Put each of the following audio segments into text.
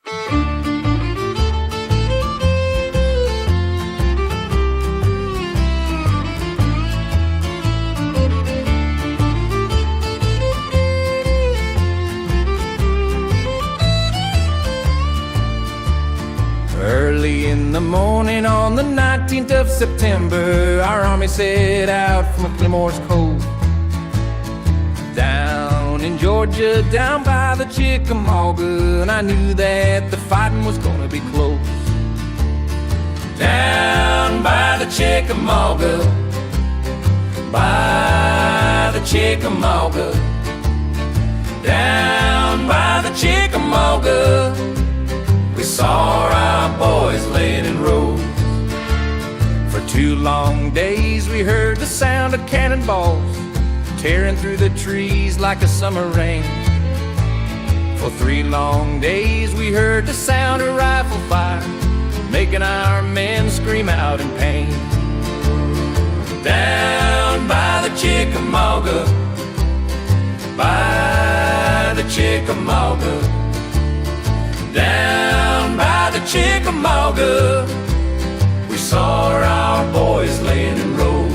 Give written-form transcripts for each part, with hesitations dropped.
Early in the morning on the 19th of September, our army set out from Claymore's Cove. Down in Georgia, down by the Chickamauga, and I knew that the fighting was gonna be close. Down by the Chickamauga, by the Chickamauga, down by the Chickamauga, we saw our boys laying in rows. For 2 long days we heard the sound of cannonballs tearing through the trees like a summer rain. For 3 long days we heard the sound of rifle fire making our men scream out in pain. Down by the Chickamauga, by the Chickamauga, down by the Chickamauga, we saw our boys laying in rows.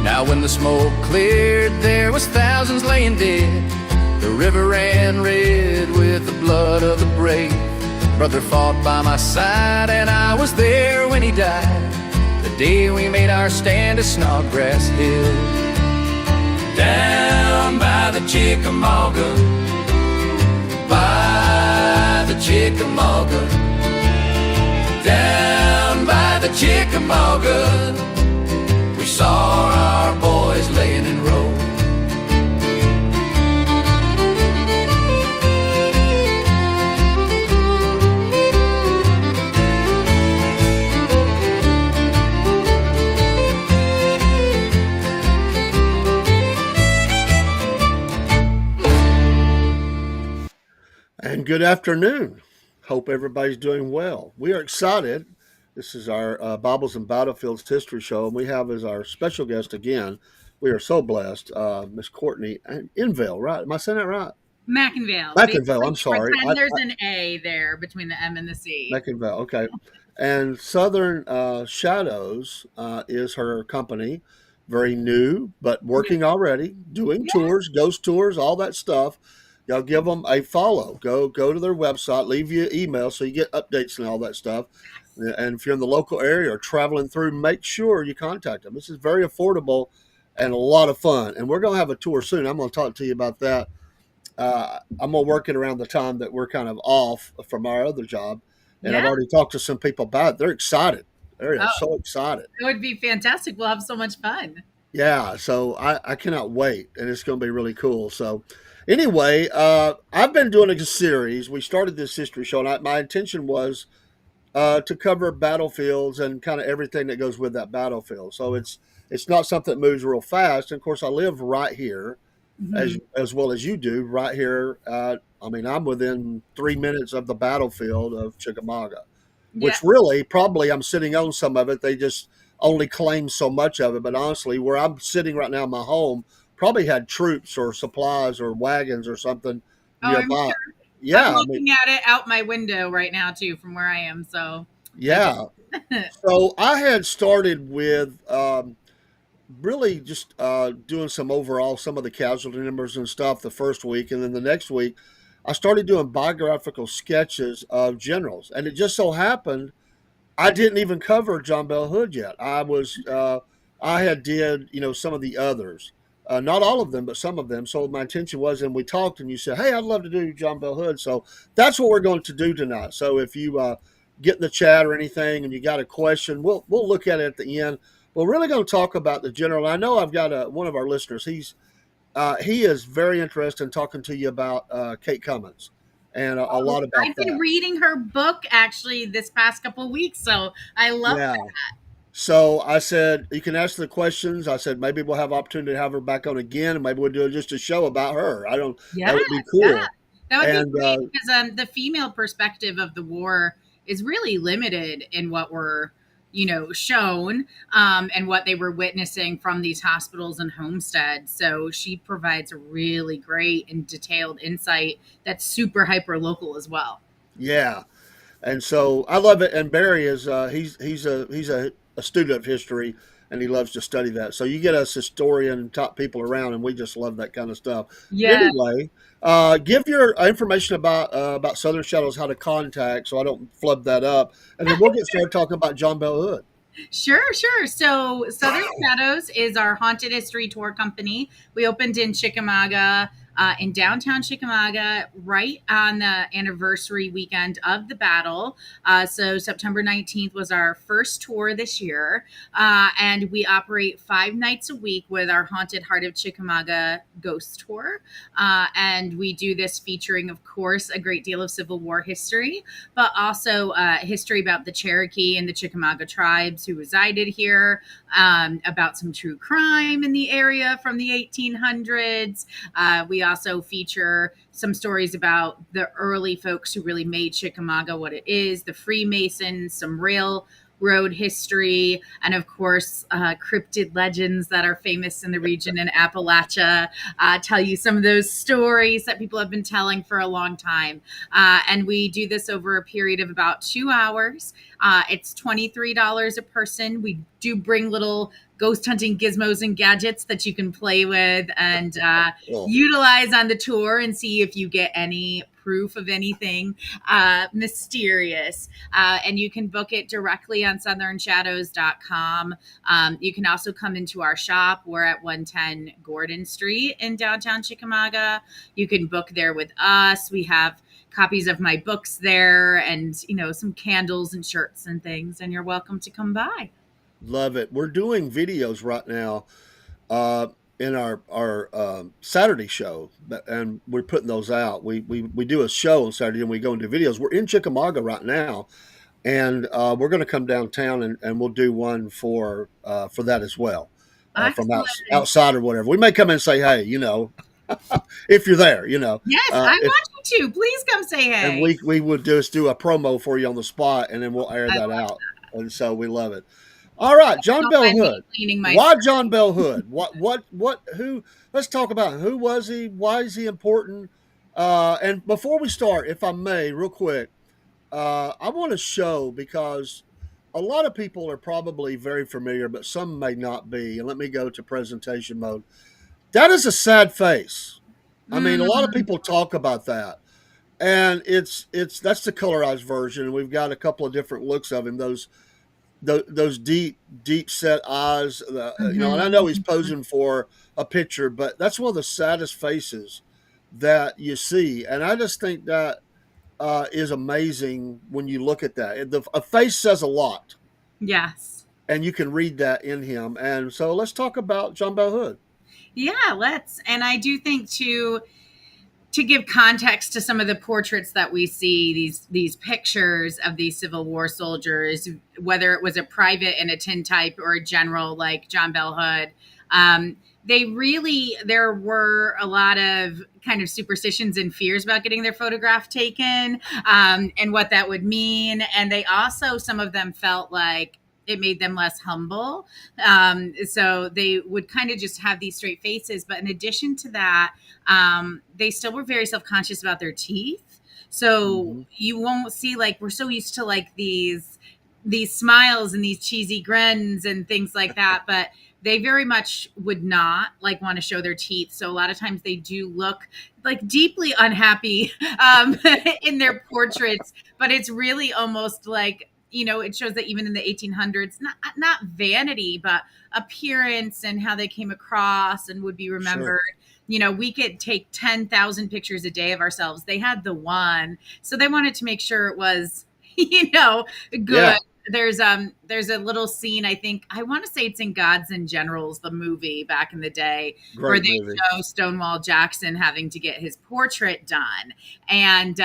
Now when the smoke cleared, there was thousands laying dead. The river ran red with the blood of the brave. Brother fought by my side, and I was there when he died, the day we made our stand at Snodgrass Hill. Down by the Chickamauga, by the Chickamauga, down by the Chickamauga, we saw our boys laying in rows. And good afternoon. Hope everybody's doing well. We are excited. This is our Bibles and Battlefields History Show, and we have as our special guest again, we are so blessed, Miss Courtney Enville, right? Am I saying that right? McInville. McInville, I'm sorry. There's an A there between the M and the C. McInville, okay. And Southern Shadows is her company, very new, but working already, doing tours, ghost tours, all that stuff. Y'all give them a follow. Go to their website, leave you an email so you get updates and all that stuff. And if you're in the local area or traveling through, make sure you contact them. This is very affordable and a lot of fun. And we're going to have a tour soon. I'm going to talk to you about that. I'm going to work it around the time that we're kind of off from our other job. And I've already talked to some people about it. They're excited. They're so excited. It would be fantastic. We'll have so much fun. Yeah, so I cannot wait. And it's going to be really cool. So anyway, I've been doing a series. We started this history show, and my intention was to cover battlefields and kind of everything that goes with that battlefield. So it's not something that moves real fast. And of course, I live right here, as well as you do, right here. I'm within 3 minutes of the battlefield of Chickamauga, which really probably I'm sitting on some of it. They just only claim so much of it. But honestly, where I'm sitting right now in my home, probably had troops or supplies or wagons or something nearby. I'm sure. Yeah, I'm looking at it out my window right now too, from where I am. So yeah. So I had started with really just doing some of the casualty numbers and stuff the first week, and then the next week I started doing biographical sketches of generals, and it just so happened I didn't even cover John Bell Hood yet. I had did some of the others. Not all of them, but some of them. So my intention was, and we talked, and you said, hey, I'd love to do John Bell Hood. So that's what we're going to do tonight. So if you get in the chat or anything and you got a question, we'll look at it at the end. We're really going to talk about the general. I know I've got one of our listeners. He is very interested in talking to you about Kate Cummins and a lot about I've been reading her book, actually, this past couple of weeks. So I love that. So I said, you can ask the questions. I said, maybe we'll have opportunity to have her back on again, and maybe we'll do just a show about her. That would be cool. That would be And great because the female perspective of the war is really limited in what we're, shown, and what they were witnessing from these hospitals and homesteads. So she provides a really great and detailed insight that's super hyper local as well. yeah, and so I love it. And Barry is he's a student of history, and he loves to study that. So you get us historian top people around, and we just love that kind of stuff. Yeah. Anyway, give your information about Southern Shadows, how to contact, so I don't flub that up, and then we'll get started talking about John Bell Hood. Sure, sure. So Southern Shadows is our haunted history tour company. We opened in Chickamauga, in downtown Chickamauga, right on the anniversary weekend of the battle. So September 19th was our first tour this year. And we operate 5 nights a week with our Haunted Heart of Chickamauga ghost tour. And we do this featuring, of course, a great deal of Civil War history, but also history about the Cherokee and the Chickamauga tribes who resided here, about some true crime in the area from the 1800s. We also feature some stories about the early folks who really made Chickamauga what it is, the Freemasons, some railroad history, and of course, cryptid legends that are famous in the region in Appalachia. Tell you some of those stories that people have been telling for a long time. And we do this over a period of about 2 hours. It's $23 a person. We do bring little ghost hunting gizmos and gadgets that you can play with and utilize on the tour and see if you get any proof of anything mysterious. And you can book it directly on southernshadows.com. You can also come into our shop. We're at 110 Gordon Street in downtown Chickamauga. You can book there with us. We have copies of my books there and, some candles and shirts and things. And you're welcome to come by. Love it. We're doing videos right now in our Saturday show, and we're putting those out. We do a show on Saturday, and we go and do videos. We're in Chickamauga right now, and we're going to come downtown and we'll do one for that as well, from outside or whatever. We may come in and say, hey, if you're there, Yes, I want you to. Please come say hey. And we would just do a promo for you on the spot, and then we'll air that out. And so we love it. All right, John Bell Hood. Why John Bell Hood? Who? Let's talk about who was he? Why is he important? And before we start, if I may, real quick, I want to show, because a lot of people are probably very familiar, but some may not be. And let me go to presentation mode. That is a sad face. I mean, a lot of people talk about that, and that's the colorized version. We've got a couple of different looks of him. Those deep set eyes, and I know he's posing for a picture, but that's one of the saddest faces that you see. And I just think that is amazing when you look at that. A face says a lot. Yes. And you can read that in him. And so let's talk about John Bell Hood. Yeah, let's. And I do think to give context to some of the portraits that we see, these pictures of these Civil War soldiers, whether it was a private in a tintype or a general like John Bell Hood, there were a lot of kind of superstitions and fears about getting their photograph taken, and what that would mean. And they also, some of them felt like it made them less humble. So they would kind of just have these straight faces. But in addition to that, they still were very self-conscious about their teeth. So you won't see, like, we're so used to like these smiles and these cheesy grins and things like that. But they very much would not like want to show their teeth. So a lot of times they do look like deeply unhappy in their portraits, but it's really almost like, it shows that even in the 1800s, not vanity, but appearance and how they came across and would be remembered. Sure. We could take 10,000 pictures a day of ourselves. They had the one. So they wanted to make sure it was, good. Yeah. There's a little scene, I want to say it's in Gods and Generals, the movie back in the day, where they show Stonewall Jackson having to get his portrait done. And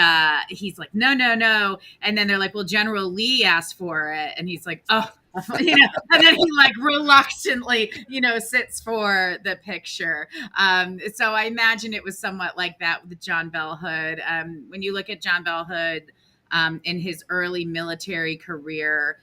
he's like, no. And then they're like, well, General Lee asked for it. And he's like, oh, And then he like reluctantly, sits for the picture. So I imagine it was somewhat like that with John Bell Hood. When you look at John Bell Hood in his early military career,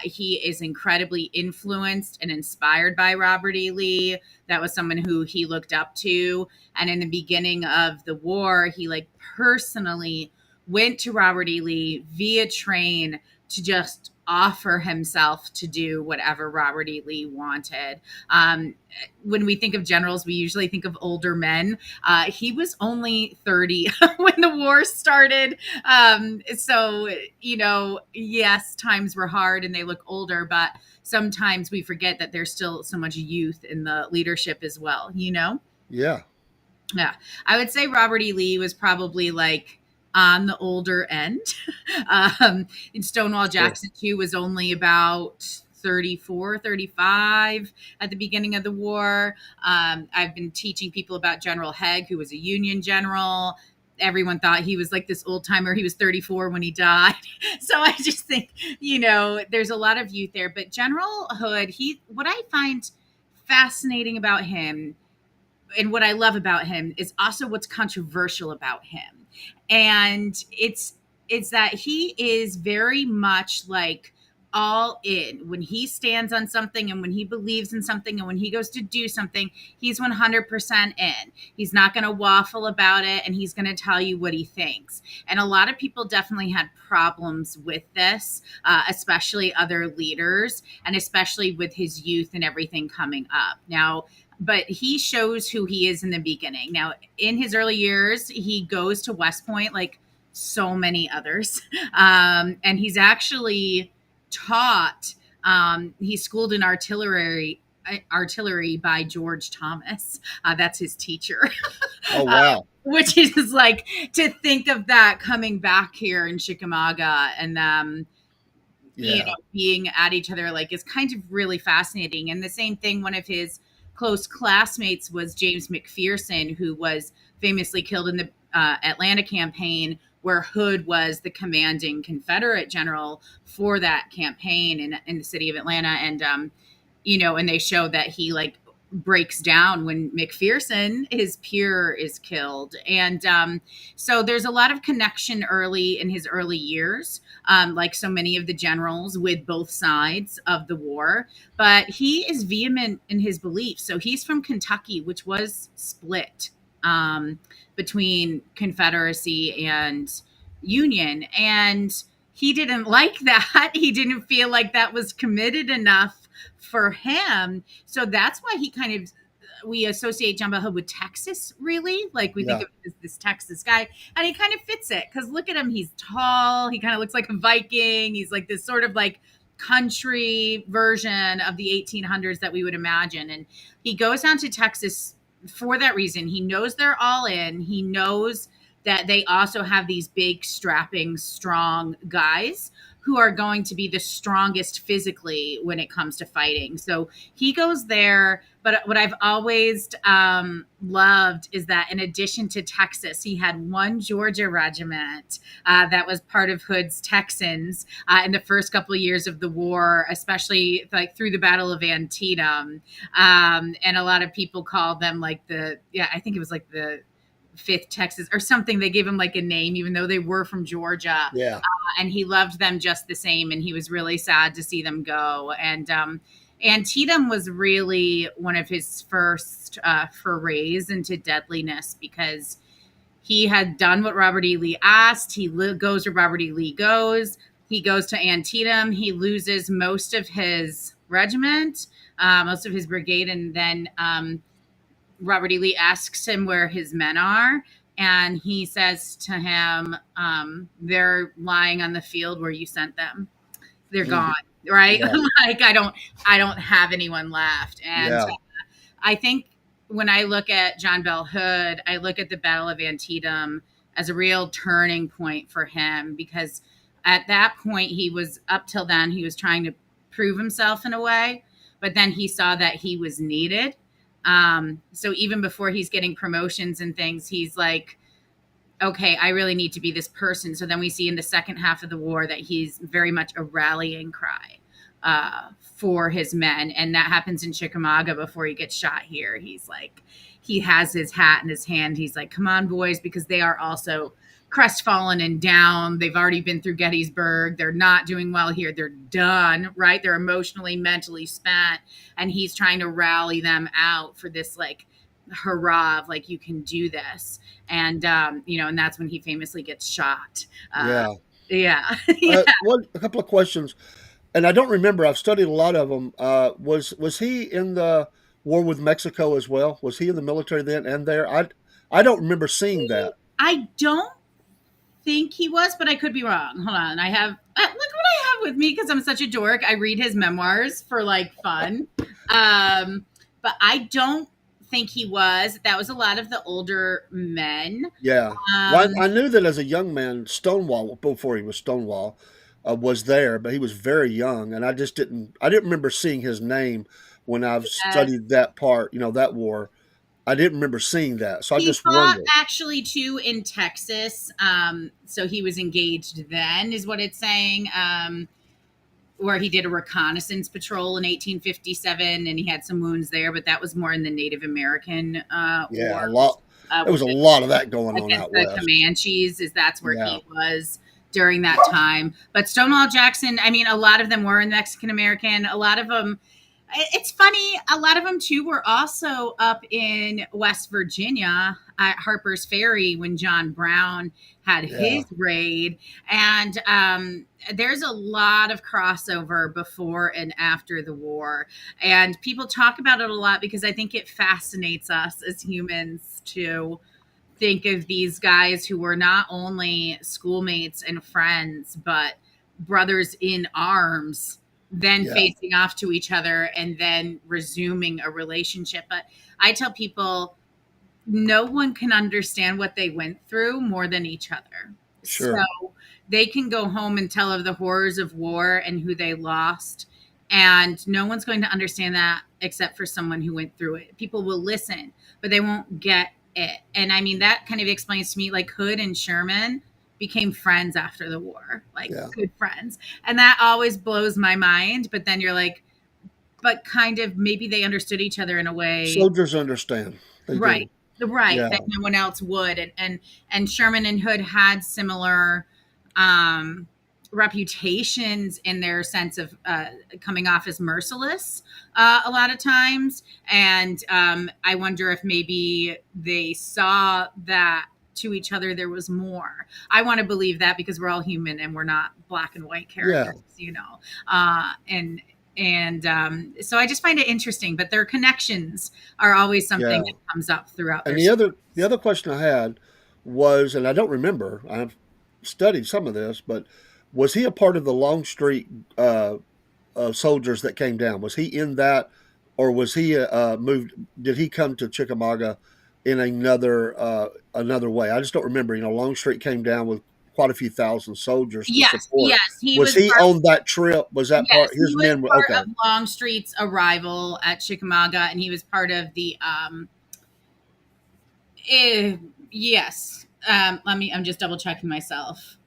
he is incredibly influenced and inspired by Robert E. Lee. That was someone who he looked up to. And in the beginning of the war, he like personally went to Robert E. Lee via train to just offer himself to do whatever Robert E. Lee wanted. When we think of generals, we usually think of older men. He was only 30 when the war started. So, yes, times were hard and they look older, but sometimes we forget that there's still so much youth in the leadership as well, Yeah. Yeah. I would say Robert E. Lee was probably like on the older end. In Stonewall Jackson, too, was only about 34, 35 at the beginning of the war. I've been teaching people about General Haig, who was a Union general. Everyone thought he was like this old timer. He was 34 when he died. So I just think, there's a lot of youth there. But General Hood, what I find fascinating about him and what I love about him is also what's controversial about him. And it's that he is very much like all in when he stands on something and when he believes in something and when he goes to do something, he's 100% in. He's not going to waffle about it and he's going to tell you what he thinks. And a lot of people definitely had problems with this, especially other leaders and especially with his youth and everything coming up. Now, but he shows who he is in the beginning. Now, in his early years, he goes to West Point like so many others. And he's actually taught, he's schooled in artillery by George Thomas. That's his teacher. Oh, wow. Which is like, to think of that coming back here in Chickamauga and being at each other, like, is kind of really fascinating. And the same thing, one of his close classmates was James McPherson, who was famously killed in the Atlanta campaign, where Hood was the commanding Confederate general for that campaign in the city of Atlanta. And, and they show that he like breaks down when McPherson, his peer, is killed. And so there's a lot of connection early in his early years, like so many of the generals, with both sides of the war. But he is vehement in his beliefs. So he's from Kentucky, which was split between Confederacy and Union. And he didn't like that. He didn't feel like that was committed enough for him. So that's why we associate John Bell Hood with Texas, really. Like we think of him as this Texas guy, and he kind of fits it because look at him. He's tall. He kind of looks like a Viking. He's like this sort of like country version of the 1800s that we would imagine. And he goes down to Texas for that reason. He knows they're all in. He knows that they also have these big, strapping, strong guys who are going to be the strongest physically when it comes to fighting. So he goes there. But what I've always loved is that in addition to Texas, he had one Georgia regiment that was part of Hood's Texans in the first couple of years of the war, especially like through the Battle of Antietam. And a lot of people called them like I think it was like the 5th Texas or something. They gave him like a name, even though they were from Georgia. Yeah. And he loved them just the same. And he was really sad to see them go. And Antietam was really one of his first forays into deadliness because he had done what Robert E. Lee asked. He goes where Robert E. Lee goes. He goes to Antietam. He loses most of his regiment, most of his brigade. And then Robert E. Lee asks him where his men are. And he says to him, they're lying on the field where you sent them. They're gone. Right. Yeah. Like, I don't have anyone left. And I think when I look at John Bell Hood, I look at the Battle of Antietam as a real turning point for him, because at that point up till then, he was trying to prove himself in a way, but then he saw that he was needed. So even before he's getting promotions and things, he's like, okay, I really need to be this person. So then we see in the second half of the war that he's very much a rallying cry for his men, and that happens in Chickamauga before he gets shot here. He's like, he has his hat in his hand. He's like, "Come on, boys," because they are also crestfallen and down. They've already been through Gettysburg. They're not doing well here. They're done, right? They're emotionally, mentally spent, and he's trying to rally them out for this like hurrah of like, you can do this. And and that's when he famously gets shot. Yeah. Yeah. Yeah. A couple of questions, and I don't remember. I've studied a lot of them. Was he in the war with Mexico as well? Was he in the military then and there? I don't remember seeing that. I don't think he was, but I could be wrong. Hold on. I have, look what I have with me because I'm such a dork. I read his memoirs for like fun. But I don't think he was. That was a lot of the older men. Yeah. Well, I knew that as a young man, Stonewall, before he was Stonewall, was there, but he was very young, and I didn't remember seeing his name when I've studied that part, that war. I didn't remember seeing that, so I just wondered. Actually, too, in Texas. So he was engaged then, is what it's saying. Where he did a reconnaissance patrol in 1857, and he had some wounds there, but that was more in the Native American war. A lot. There was a lot of that going on out west. The Comanches, that's where he was during that time. But Stonewall Jackson, I mean, a lot of them were Mexican American. A lot of them. It's funny. A lot of them, too, were also up in West Virginia at Harper's Ferry when John Brown had his raid. And there's a lot of crossover before and after the war. And people talk about it a lot because I think it fascinates us as humans to think of these guys who were not only schoolmates and friends, but brothers in arms, then facing off to each other and then resuming a relationship. But I tell people, no one can understand what they went through more than each other. Sure. So they can go home and tell of the horrors of war and who they lost. And no one's going to understand that except for someone who went through it. People will listen, but they won't get it. And I mean, that kind of explains to me, like, Hood and Sherman became friends after the war, like good friends. And that always blows my mind. But then you're like, but kind of maybe they understood each other in a way. Soldiers understand. Right. That no one else would. And Sherman and Hood had similar reputations in their sense of coming off as merciless a lot of times. And I wonder if maybe they saw that to each other there was more. I want to believe that because we're all human and we're not black and white characters, and so I just find it interesting, but their connections are always something that comes up throughout. And the other question I had was, and I don't remember, I've studied some of this, but was he a part of the Longstreet soldiers that came down? Was he in that, or was he moved? Did he come to Chickamauga in another way? I just don't remember. Longstreet came down with quite a few thousand soldiers to support. Yes, was he on that trip? Was that part? His men were part of Longstreet's arrival at Chickamauga, and he was part of the. Yes. I'm just double checking myself.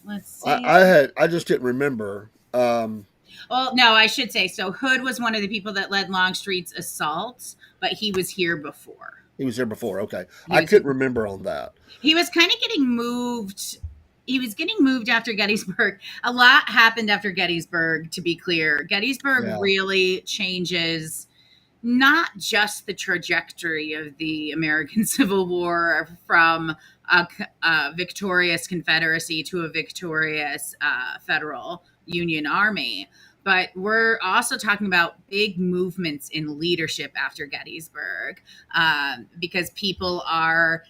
Let's see. I just didn't remember. Well, no, I should say so. Hood was one of the people that led Longstreet's assaults, but he was here before. He was there before. Okay. I couldn't remember on that. He was kind of getting moved. He was getting moved after Gettysburg. A lot happened after Gettysburg, to be clear. Gettysburg really changes not just the trajectory of the American Civil War from a victorious Confederacy to a victorious federal Union Army, but we're also talking about big movements in leadership after Gettysburg, because people are,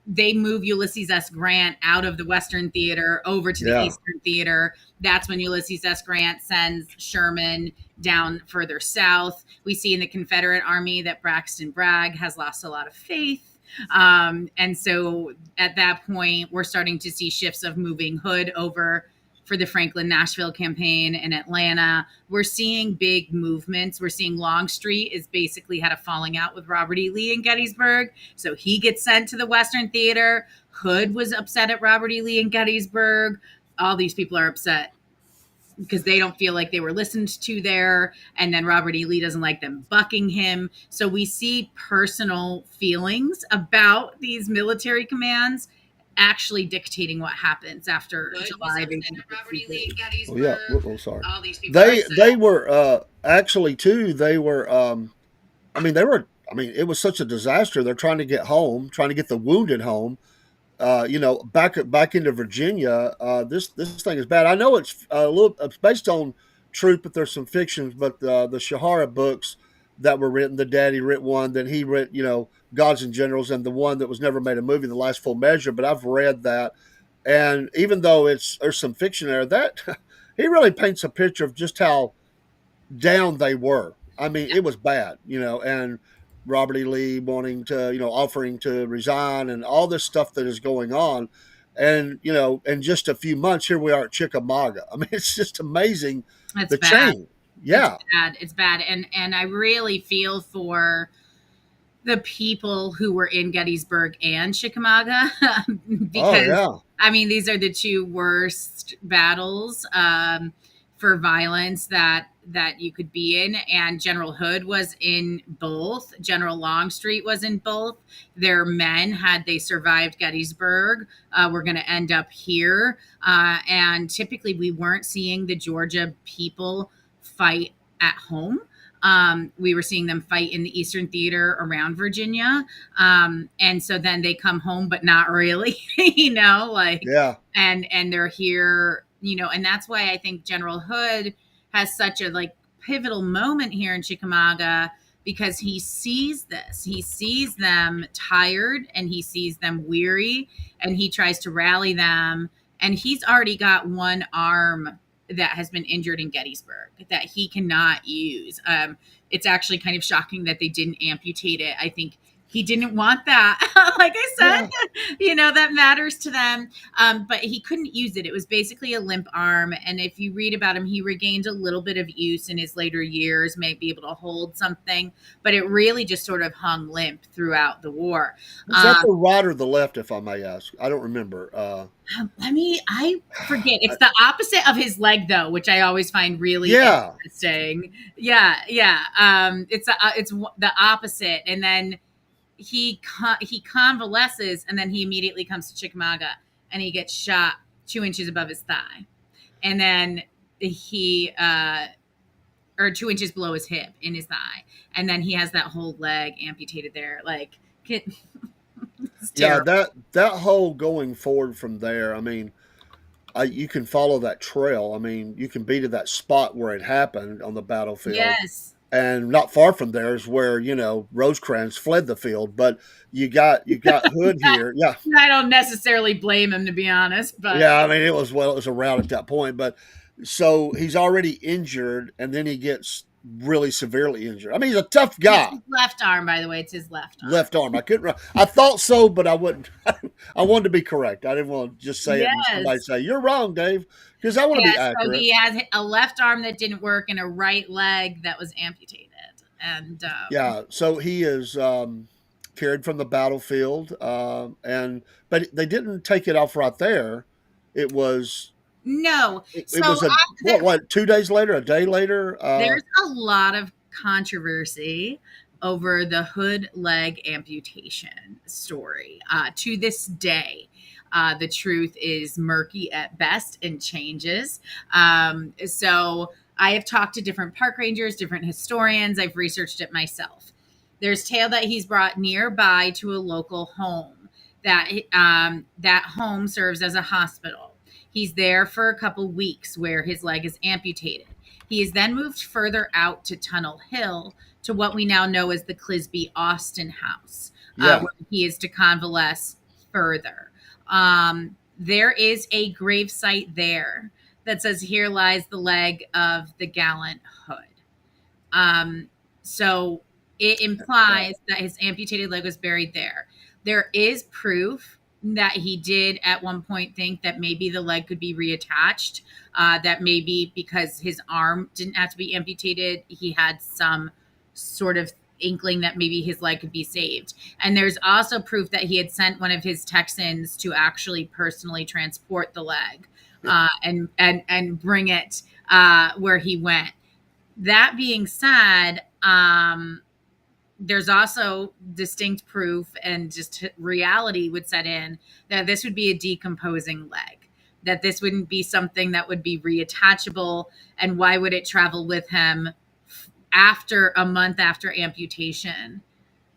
they move Ulysses S. Grant out of the Western Theater over to the Eastern Theater. That's when Ulysses S. Grant sends Sherman down further south. We see in the Confederate Army that Braxton Bragg has lost a lot of faith. And so at that point, we're starting to see shifts of moving Hood over for the Franklin-Nashville campaign in Atlanta. We're seeing big movements. We're seeing Longstreet is basically had a falling out with Robert E. Lee in Gettysburg. So he gets sent to the Western Theater. Hood was upset at Robert E. Lee in Gettysburg. All these people are upset because they don't feel like they were listened to there. And then Robert E. Lee doesn't like them bucking him. So we see personal feelings about these military commands actually dictating what happens after July of 1863. Oh yeah. Oh, sorry. All these people They were actually too. They were. I mean, it was such a disaster. They're trying to get home, trying to get the wounded home. Back into Virginia. This thing is bad. I know it's it's based on truth, but there's some fictions. But the Shahara books that were written, the daddy wrote one, then he wrote, Gods and Generals, and the one that was never made a movie, The Last Full Measure. But I've read that, and even though there's some fiction there, that he really paints a picture of just how down they were. I mean, it was bad, and Robert E. Lee wanting to, offering to resign and all this stuff that is going on. And, in just a few months, here we are at Chickamauga. I mean, it's just amazing. It's the bad. change. Yeah. It's bad. And I really feel for the people who were in Gettysburg and Chickamauga because, I mean, these are the two worst battles for violence that you could be in. And General Hood was in both. General Longstreet was in both. Their men, had they survived Gettysburg, were going to end up here. And typically we weren't seeing the Georgia people fight at home. We were seeing them fight in the Eastern Theater around Virginia. And so then they come home, but not really, and they're here, and that's why I think General Hood has such a pivotal moment here in Chickamauga, because he sees this. He sees them tired and he sees them weary, and he tries to rally them. And he's already got one arm that has been injured in Gettysburg that he cannot use. It's actually kind of shocking that they didn't amputate it. I think he didn't want that. Like I said, that matters to them. But he couldn't use it. It was basically a limp arm. And if you read about him, he regained a little bit of use in his later years, may be able to hold something, but it really just sort of hung limp throughout the war. Is that the right or the left, if I may ask? I don't remember. I forget. It's the opposite of his leg, though, which I always find really interesting. Yeah. It's the opposite. And then he convalesces, and then he immediately comes to Chickamauga, and he gets shot 2 inches above his thigh, and then or 2 inches below his hip in his thigh, and then he has that whole leg amputated there. That whole going forward from there. I mean, you can follow that trail. I mean, you can be to that spot where it happened on the battlefield. Yes. And not far from there is where, Rosecrans fled the field. But you got Hood here. Yeah. I don't necessarily blame him, to be honest. But yeah, I mean, it was a rout at that point. But so he's already injured, and then he gets really severely injured. I mean, he's a tough guy. It's his left arm, by the way. It's his left arm. Left arm. I couldn't. I thought so, but I wouldn't. I wanted to be correct. I didn't want to just say it and somebody say, "You're wrong, Dave," because I want to be accurate. So he has a left arm that didn't work and a right leg that was amputated. And so he is carried from the battlefield, but they didn't take it off right there. It was. No. It was 2 days later, a day later? There's a lot of controversy over the Hood leg amputation story. To this day, the truth is murky at best and changes. So I have talked to different park rangers, different historians. I've researched it myself. There's tale that he's brought nearby to a local home. That home serves as a hospital. He's there for a couple weeks where his leg is amputated. He is then moved further out to Tunnel Hill to what we now know as the Clisby Austin House, where he is to convalesce further. There is a grave site there that says, "Here lies the leg of the gallant Hood." So it implies that his amputated leg was buried there. There is proof that he did at one point think that maybe the leg could be reattached, that maybe because his arm didn't have to be amputated, he had some sort of inkling that maybe his leg could be saved. And there's also proof that he had sent one of his Texans to actually personally transport the leg and bring it where he went. That being said, there's also distinct proof and just reality would set in that this would be a decomposing leg, that this wouldn't be something that would be reattachable. And why would it travel with him after a month after amputation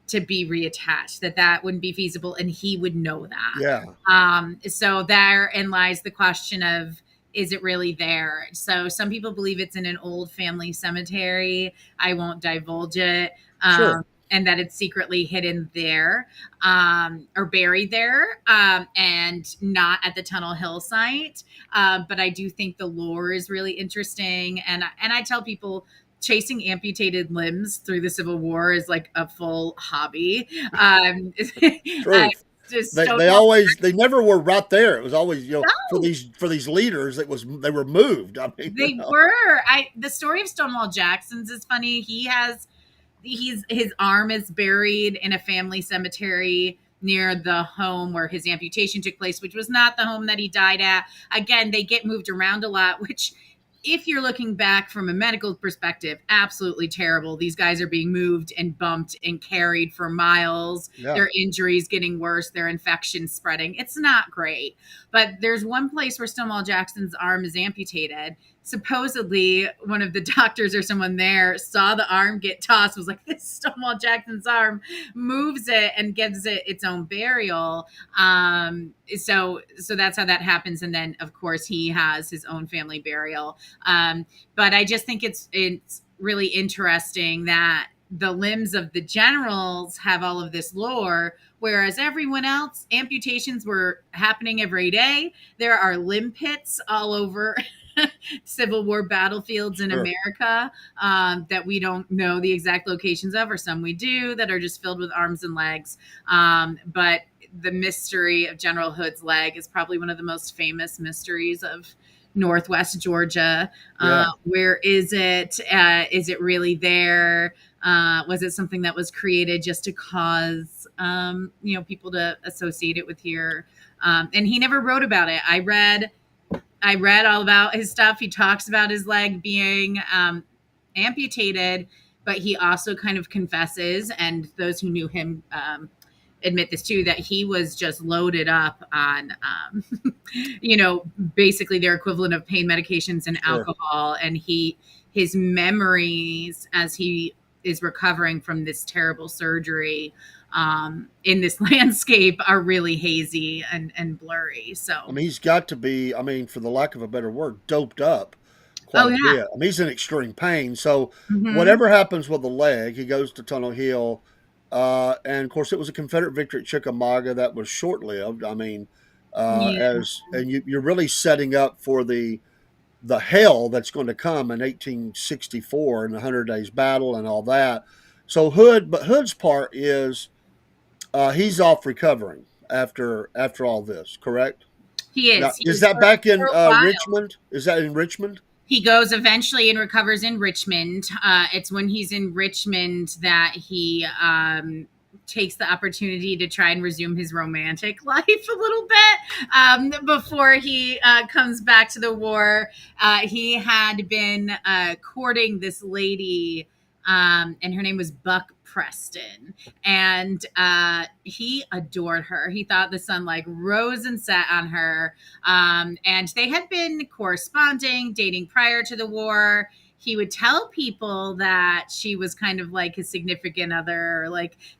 to be reattached? That wouldn't be feasible, and he would know that. So therein lies the question of, is it really there? So some people believe it's in an old family cemetery. I won't divulge it. Sure. And that it's secretly hidden there, or buried there, and not at the Tunnel Hill site. But I do think the lore is really interesting. And I tell people, chasing amputated limbs through the Civil War is like a full hobby. True. They never were right there. It was always, No. for these leaders, they were moved. I mean, They were. The story of Stonewall Jackson's is funny. His arm is buried in a family cemetery near the home where his amputation took place, which was not the home that he died at. Again, they get moved around a lot, which, if you're looking back from a medical perspective, absolutely terrible. These guys are being moved and bumped and carried for miles. Yeah. Their injuries getting worse, their infections spreading. It's not great. But there's one place where Stonewall Jackson's arm is amputated. Supposedly, one of the doctors or someone there saw the arm get tossed, was like, this is Stonewall Jackson's arm, moves it and gives it its own burial. So that's how that happens. And then, of course, he has his own family burial. But I just think it's really interesting that the limbs of the generals have all of this lore, whereas everyone else, amputations were happening every day. There are limb pits all over Civil War battlefields in America that we don't know the exact locations of, or some we do, that are just filled with arms and legs. But the mystery of General Hood's leg is probably one of the most famous mysteries of Northwest Georgia. Where is it? Is it really there? Was it something that was created just to cause people to associate it with here? And he never wrote about it. I read all about his stuff. He talks about his leg being amputated, but he also kind of confesses, and those who knew him admit this too, that he was just loaded up on, basically their equivalent of pain medications and alcohol. And his memories as he is recovering from this terrible surgery in this landscape are really hazy and blurry. So I mean, he's got to be, for the lack of a better word, doped up quite a bit. I mean, he's in extreme pain. So whatever happens with the leg, he goes to Tunnel Hill. And of course, it was a Confederate victory at Chickamauga that was short-lived. I mean, you're really setting up for the hell that's going to come in 1864 and the 100 Days Battle and all that. So Hood's part is he's off recovering after all this, correct? He is. Now, is that back in Richmond? Is that in Richmond? He goes eventually and recovers in Richmond. It's when he's in Richmond that he takes the opportunity to try and resume his romantic life a little bit before he comes back to the war. He had been courting this lady, and her name was Buck Preston, and he adored her. He thought the sun rose and set on her, and they had been corresponding, dating prior to the war. He would tell people that she was kind of like his significant other,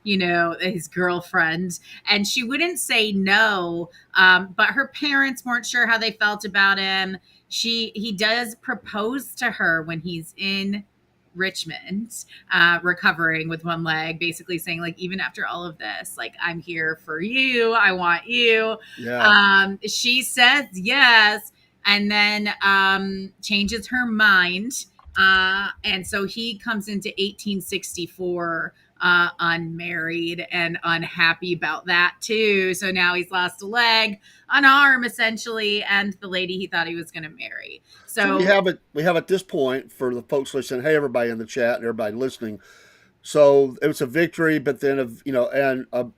his girlfriend, and she wouldn't say no, but her parents weren't sure how they felt about him. He does propose to her when he's in Richmond, recovering with one leg, basically saying even after all of this, I'm here for you, I want you. She says yes, and then changes her mind, and so he comes into 1864 unmarried and unhappy about that too. So now he's lost a leg, an arm essentially, and the lady he thought he was going to marry. So we have at this point, for the folks listening, hey, everybody in the chat and everybody listening. So it was a victory, but then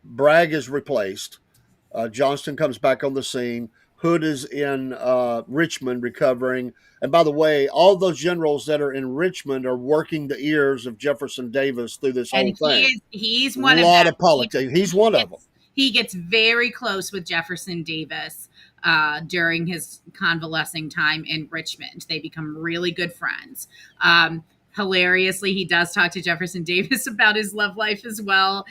Bragg is replaced. Johnston comes back on the scene. Hood is in Richmond recovering. And by the way, all those generals that are in Richmond are working the ears of Jefferson Davis through this whole And thing. he's A one of lot them. of politics. He's one of them. He gets very close with Jefferson Davis during his convalescing time in Richmond. They become really good friends. Hilariously, he does talk to Jefferson Davis about his love life as well,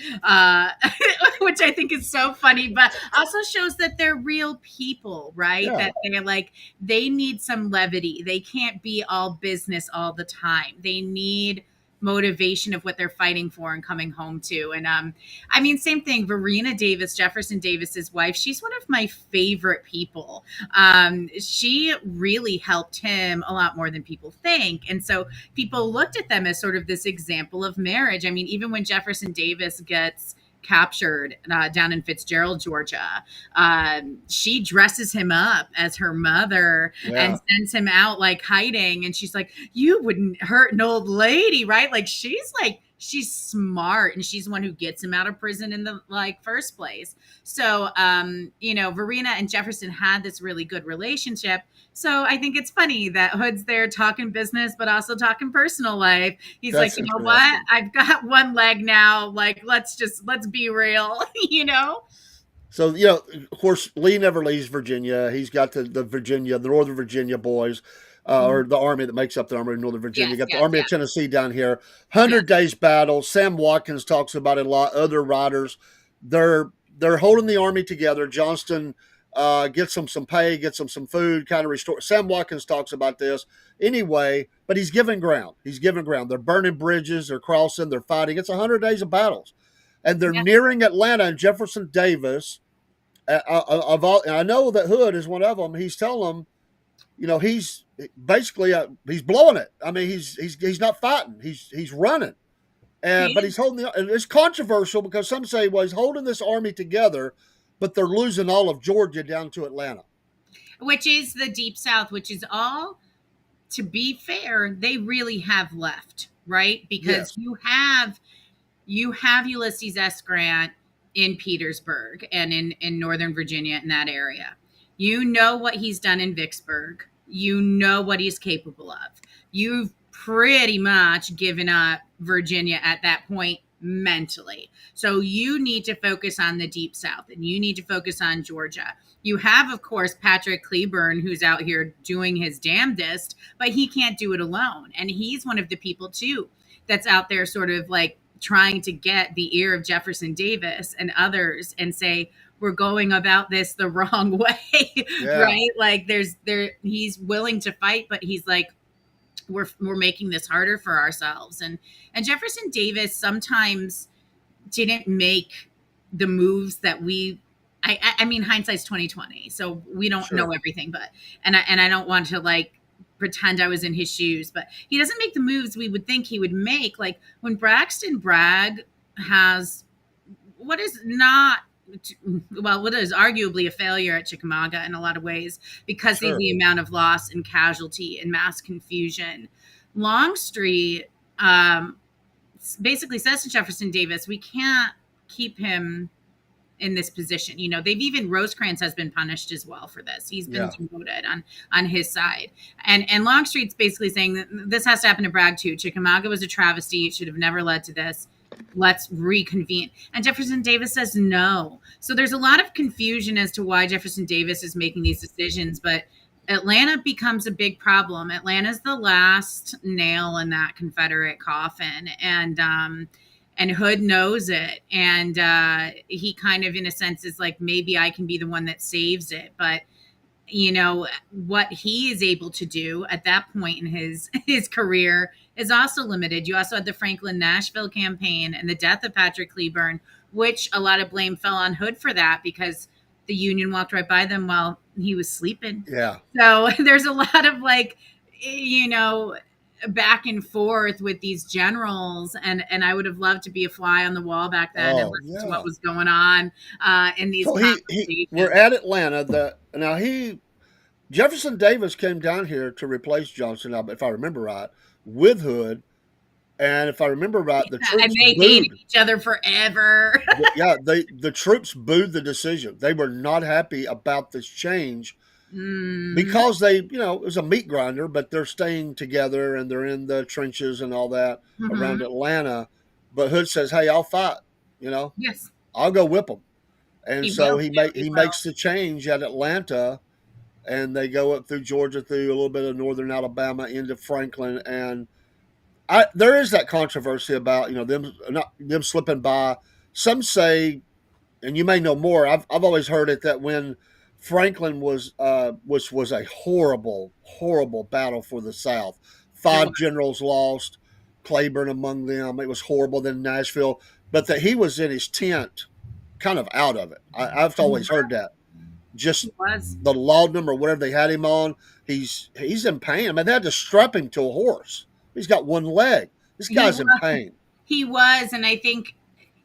which I think is so funny, but also shows that they're real people, right? Yeah. That they're like, they need some levity. They can't be all business all the time. They need motivation of what they're fighting for and coming home to. And I mean, same thing. Verena Davis, Jefferson Davis's wife, she's one of my favorite people. She really helped him a lot more than people think. And so people looked at them as sort of this example of marriage. I mean, even when Jefferson Davis gets captured down in Fitzgerald, Georgia, she dresses him up as her mother and sends him out like hiding. And she's like, you wouldn't hurt an old lady, right? Like she's smart, and she's the one who gets him out of prison in the first place. So Verena and Jefferson had this really good relationship. So I think it's funny that Hood's there talking business, but also talking personal life. He's like, you know what? I've got one leg now. Like, let's be real, So, of course, Lee never leaves Virginia. He's got the Northern Virginia boys, or the army that makes up the Army of Northern Virginia. You got the Army of Tennessee down here. 100 Days battle. Sam Watkins talks about it a lot. Other writers, they're holding the army together. Johnston gets them some pay, gets them some food, kind of restore. Sam Watkins talks about this anyway, but he's giving ground. They're burning bridges. They're crossing. They're fighting. It's 100 days of battles. And they're nearing Atlanta, and Jefferson Davis, of all, and I know that Hood is one of them. He's telling them, he's basically he's blowing it. I mean, he's not fighting. He's running, but he's holding and it's controversial because some say, well, he's holding this army together, but they're losing all of Georgia down to Atlanta, which is the Deep South, which is all, to be fair, they really have left, right? Because you have Ulysses S. Grant in Petersburg and in Northern Virginia, in that area. You know what he's done in Vicksburg. You know what he's capable of. You've pretty much given up Virginia at that point mentally. So you need to focus on the Deep South, and you need to focus on Georgia. You have, of course, Patrick Cleburne, who's out here doing his damnedest, but he can't do it alone. And he's one of the people, too, that's out there sort of like trying to get the ear of Jefferson Davis and others and say, we're going about this the wrong way, right? Like he's willing to fight, but he's like, we're making this harder for ourselves. And Jefferson Davis sometimes didn't make the moves that I mean, hindsight's 2020, so we don't know everything, but and I don't want to like pretend I was in his shoes, but he doesn't make the moves we would think he would make. Like when Braxton Bragg has what is arguably a failure at Chickamauga in a lot of ways because of the amount of loss and casualty and mass confusion. Longstreet basically says to Jefferson Davis, we can't keep him in this position. They've even Rosecrans has been punished as well for this. He's been demoted on his side. And Longstreet's basically saying that this has to happen to Bragg too. Chickamauga was a travesty. It should have never led to this. Let's reconvene. And Jefferson Davis says no. So there's a lot of confusion as to why Jefferson Davis is making these decisions, but Atlanta becomes a big problem. Atlanta's the last nail in that Confederate coffin. And Hood knows it. And he kind of, in a sense, is like, maybe I can be the one that saves it. But, what he is able to do at that point in his career is also limited. You also had the Franklin-Nashville campaign and the death of Patrick Cleburne, which a lot of blame fell on Hood for that because the Union walked right by them while he was sleeping. Yeah. So there's a lot of back and forth with these generals, and I would have loved to be a fly on the wall back then and listen to what was going on in these conversations. We're at Atlanta. Jefferson Davis came down here to replace Johnson, if I remember right, with Hood. And if I remember right, the troops and they hated each other forever. The troops booed the decision. They were not happy about this change Mm, because they, it was a meat grinder, but they're staying together and they're in the trenches and all that hmm. around Atlanta. But Hood says, "Hey, I'll fight. You know, Yes, I'll go whip them." And he so will he too. He will. makes the change at Atlanta, and they go up through Georgia, through a little bit of northern Alabama into Franklin, and there is that controversy about them not them slipping by. Some say, and you may know more. I've always heard it that when Franklin was a horrible battle for the South. It Five was. generals lost, Claiborne among them. It was horrible. Then Nashville, but that he was in his tent, kind of out of it. I've He always was. heard that. Just He was. the laudanum or whatever they had him on, he's in pain. I mean, they had to strap him to a horse. He's got one leg. This He guy's in was. pain. He was, and I think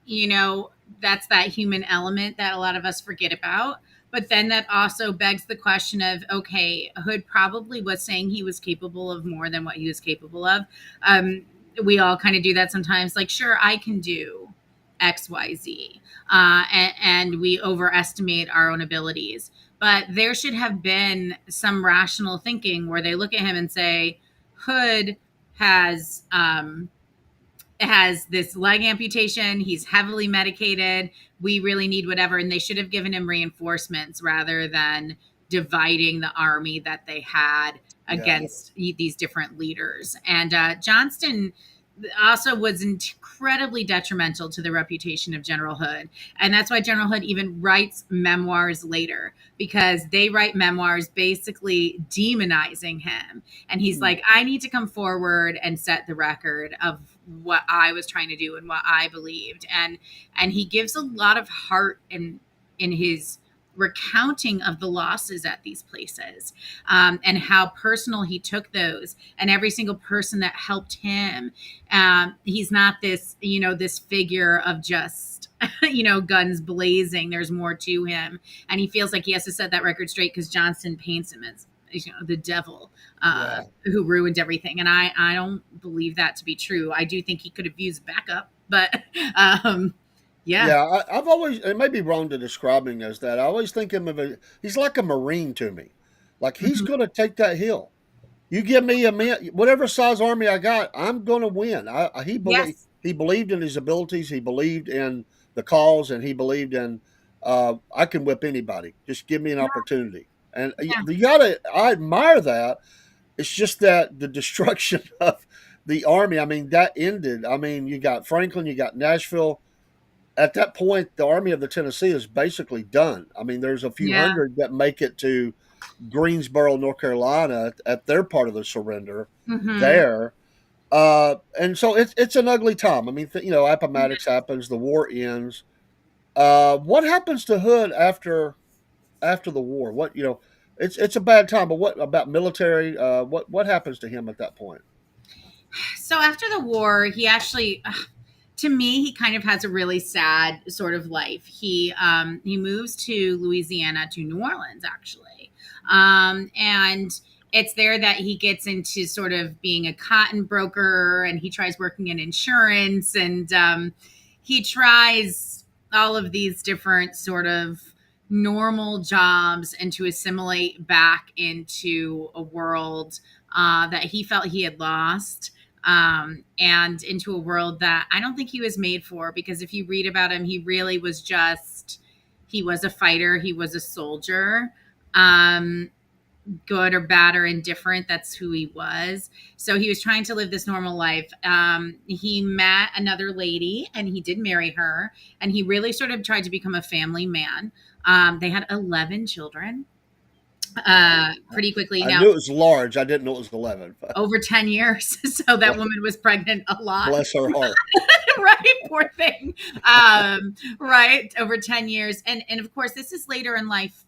you know that's that human element that a lot of us forget about. But then that also begs the question of, okay, Hood probably was saying he was capable of more than what he was capable of. Um, we all kind of do that sometimes. Like, sure, I can do X, Y, Z, and we overestimate our own abilities. But there should have been some rational thinking where they look at him and say, Hood has has this leg amputation. He's heavily medicated. We really need whatever. And they should have given him reinforcements rather than dividing the army that they had Yeah, against these different leaders. And Johnston also was incredibly detrimental to the reputation of General Hood. And that's why General Hood even writes memoirs later, because they write memoirs basically demonizing him. And he's like, I need to come forward and set the record of what I was trying to do and what I believed. And he gives a lot of heart in his recounting of the losses at these places, and how personal he took those, and every single person that helped him. He's not this, this figure of just, guns blazing. There's more to him. And he feels like he has to set that record straight because Johnston paints him as, the devil, yeah. who ruined everything. And I don't believe that to be true. I do think he could have used backup, but yeah. Yeah, I've always, it may be wrong to describe him as that. I always think him he's like a Marine to me. Like he's Mhm. going to take that hill. You give me a man, whatever size army I got, I'm going to win. Yes. He believed in his abilities. He believed in the cause, and he believed in I can whip anybody. Just give me an opportunity. And Yeah. I admire that. It's just that the destruction of the army. I mean, that ended. I mean, you got Franklin, you got Nashville. At that point, the Army of the Tennessee is basically done. I mean, there's a few Yeah. hundred that make it to Greensboro, North Carolina, at their part of the surrender Hmm. there. And so it's an ugly time. I mean, Appomattox happens, the war ends. What happens to Hood after the war? It's a bad time. But what about military? What happens to him at that point? So after the war, he actually, to me, he kind of has a really sad sort of life. He moves to Louisiana, to New Orleans, actually, and it's there that he gets into sort of being a cotton broker, and he tries working in insurance, and he tries all of these different sort of normal jobs and to assimilate back into a world that he felt he had lost, and into a world that I don't think he was made for. Because if you read about him, he really was just, he was a fighter, he was a soldier. Um, Good or bad or indifferent, that's who he was. So he was trying to live this normal life. He met another lady and he did marry her, and he really sort of tried to become a family man. They had 11 children Wow. pretty quickly. I Now, knew it was large. I didn't know it was 11. But over 10 years. So that woman was pregnant a lot. bless her heart. Right, poor thing. Right, over 10 years. And of course, this is later in life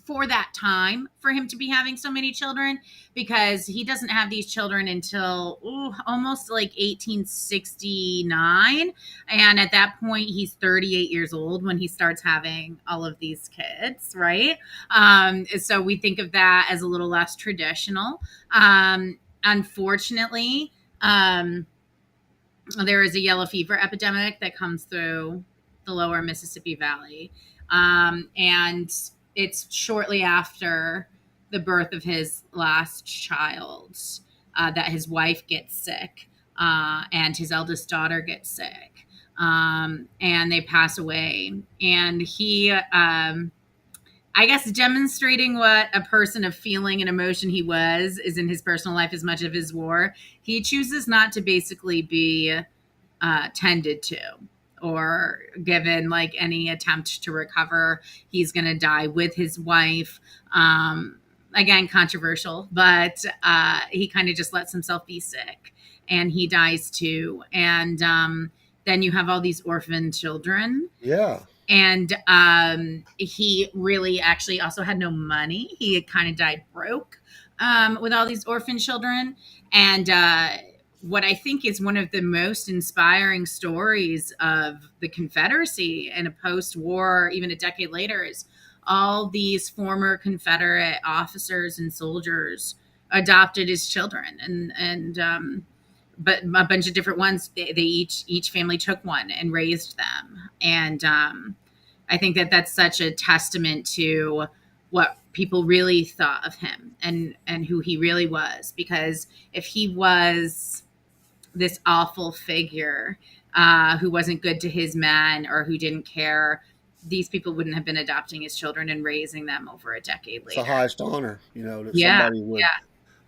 for that time for him to be having so many children, because he doesn't have these children until almost like 1869. And at that point, he's 38 years old when he starts having all of these kids, right? So we think of that as a little less traditional. Unfortunately, there is a yellow fever epidemic that comes through the lower Mississippi Valley. And it's shortly after the birth of his last child that his wife gets sick, and his eldest daughter gets sick, and they pass away. And he, I guess, demonstrating what a person of feeling and emotion he was is in his personal life as much of his war. He chooses not to basically be tended to or given like any attempt to recover. He's going to die with his wife. Again, controversial, but he kind of just lets himself be sick, and he dies too. And then you have all these orphan children. Yeah. And he really actually also had no money. He had kind of died broke with all these orphan children. And what I think is one of the most inspiring stories of the Confederacy in a post-war, even a decade later, is all these former Confederate officers and soldiers adopted as children, and but a bunch of different ones. They each family took one and raised them, and I think that that's such a testament to what people really thought of him and who he really was. Because if he was this awful figure who wasn't good to his men or who didn't care, these people wouldn't have been adopting his children and raising them over a decade It's the later. highest honor, that Yeah, somebody yeah,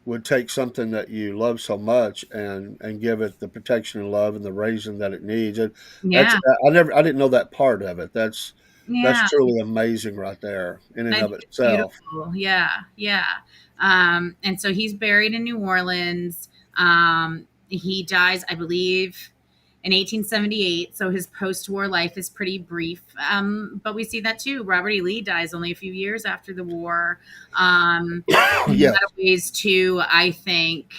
would take something that you love so much and give it the protection and love and the raising that it needs. And that's yeah, I didn't know that part of it. That's yeah. truly amazing right there in and I of think it's itself. beautiful. Yeah, yeah. And so he's buried in New Orleans. He dies, I believe, in 1878. So his post-war life is pretty brief. But we see that too. Robert E. Lee dies only a few years after the war. In a Yeah, lot of ways, too, I think,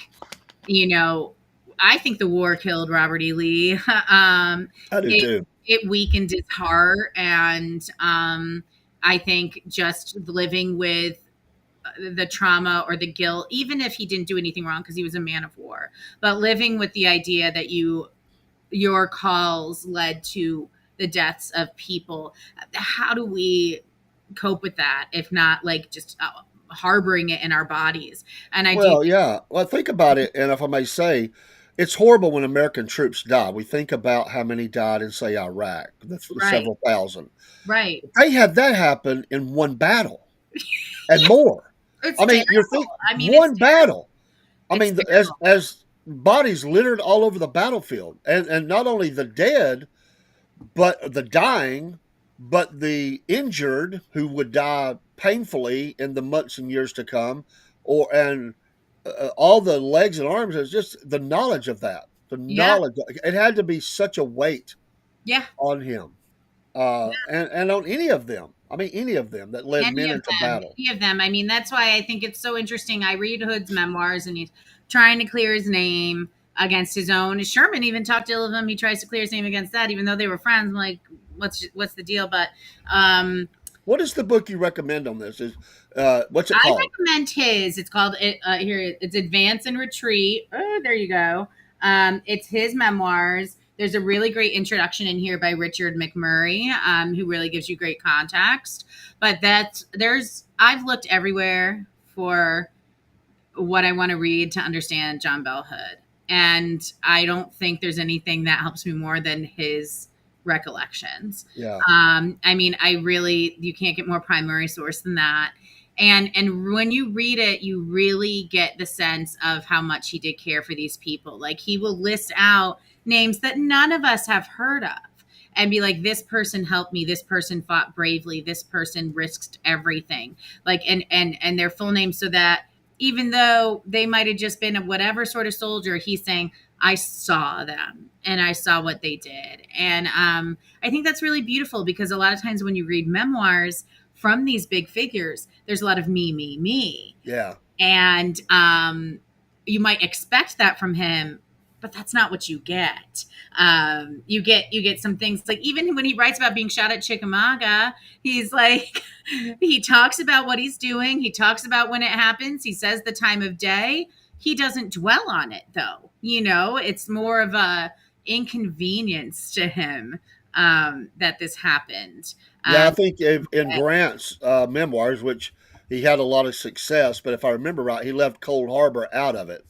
I think the war killed Robert E. Lee. I do it, too. it weakened his heart. And I think just living with the trauma or the guilt, even if he didn't do anything wrong because he was a man of war, but living with the idea that your calls led to the deaths of people. How do we cope with that if not like just harboring it in our bodies? And I do Well, yeah. Well, think about it, and if I may say, it's horrible when American troops die. We think about how many died in, say, Iraq, the right, several thousand. right. They had that happen in one battle and more. It's I mean, you're terrible. thinking I mean, one battle. I it's mean, terrible. as bodies littered all over the battlefield, and not only the dead, but the dying, but the injured who would die painfully in the months and years to come, and all the legs and arms. Is just the knowledge of that. The Yeah, knowledge. It had to be such a weight yeah. on him, and on any of them. I mean, any of them that led men Any of into them, battle. any of them. I mean, that's why I think it's so interesting. I read Hood's memoirs, and he's trying to clear his name against his own. Sherman even talked ill of him. He tries to clear his name against that, even though they were friends. I'm like, what's the deal? But What is the book you recommend on this? Is what's it I called? recommend his. It's called here. It's Advance and Retreat. Oh, there you go. It's his memoirs. There's a really great introduction in here by Richard McMurray, who really gives you great context. But I've looked everywhere for what I want to read to understand John Bell Hood, and I don't think there's anything that helps me more than his recollections. Yeah, I mean, you can't get more primary source than that. And when you read it, you really get the sense of how much he did care for these people. Like he will list out names that none of us have heard of and be like, this person helped me, this person fought bravely, this person risked everything. Like and their full name, so that even though they might have just been a whatever sort of soldier, he's saying, I saw them and I saw what they did. And I think that's really beautiful because a lot of times when you read memoirs from these big figures, there's a lot of me. yeah. And you might expect that from him, but that's not what you get. You get some things like even when he writes about being shot at Chickamauga, he's like, he talks about what he's doing. He talks about when it happens. He says the time of day. He doesn't dwell on it though. It's more of a inconvenience to him that this happened. Yeah, I Um, think in Grant's memoirs, which he had a lot of success, but if I remember right, he left Cold Harbor out of it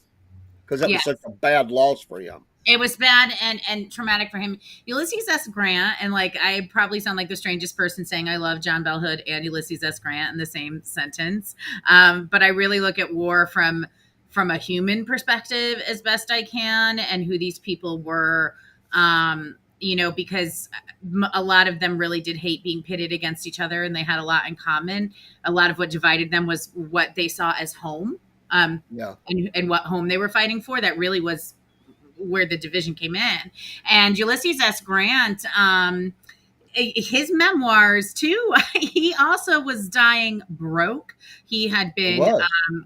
because that yeah, was such a bad loss for him. it was bad and traumatic for him. Ulysses S. Grant, and like I probably sound like the strangest person saying I love John Bell Hood and Ulysses S. Grant in the same sentence, but I really look at war from a human perspective as best I can, and who these people were. Because a lot of them really did hate being pitted against each other, and they had a lot in common. A lot of what divided them was what they saw as home, Yeah. and what home they were fighting for. That really was where the division came in. And Ulysses S. Grant, his memoirs too, he also was dying broke. He had It been was.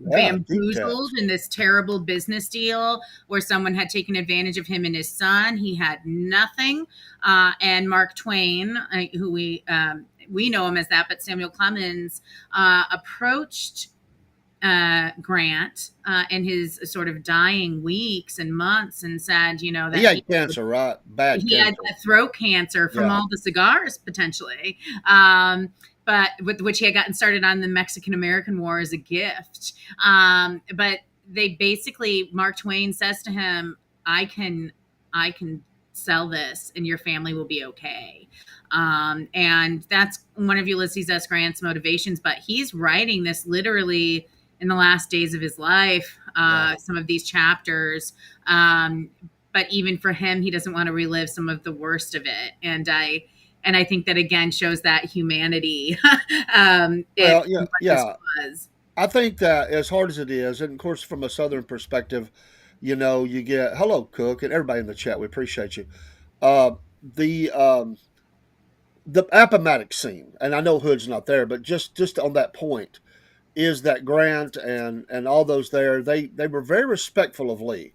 Yeah, bamboozled details. in this terrible business deal where someone had taken advantage of him and his son. He had nothing. And Mark Twain, who we know him as that, but Samuel Clemens approached Grant in his sort of dying weeks and months and said, that He had cancer, right? Bad he had cancer. throat cancer from Yeah. all the cigars potentially, but with which he had gotten started on the Mexican American War as a gift. But they basically, Mark Twain says to him, I can sell this and your family will be okay. And that's one of Ulysses S. Grant's motivations, but he's writing this literally in the last days of his life, Yeah. some of these chapters. But even for him, he doesn't want to relive some of the worst of it. And I think that again shows that humanity. Well, In what this yeah. was. I think that as hard as it is, and of course from a Southern perspective, you get hello Cook and everybody in the chat. We appreciate you. Uh, the Appomattox scene, and I know Hood's not there, but just on that point, is that Grant and all those there, they were very respectful of Lee,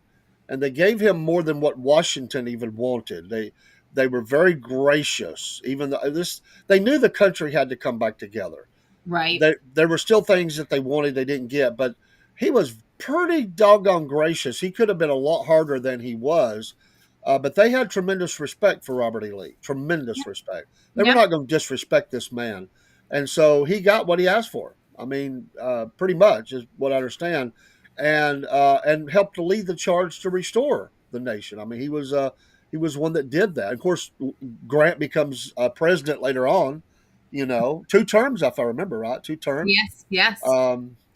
and they gave him more than what Washington even wanted. They were very gracious, even though they knew the country had to come back together. Right. There were still things that they wanted they didn't get, but he was pretty doggone gracious. He could have been a lot harder than he was, but they had tremendous respect for Robert E. Lee. Tremendous respect. They were Yep. not going to disrespect this man, and so he got what he asked for. I mean, pretty much is what I understand, and helped to lead the charge to restore the nation. I mean, he was one that did that. Of course, Grant becomes president later on. 2 terms, if I remember right, 2 terms. Yes. Yes.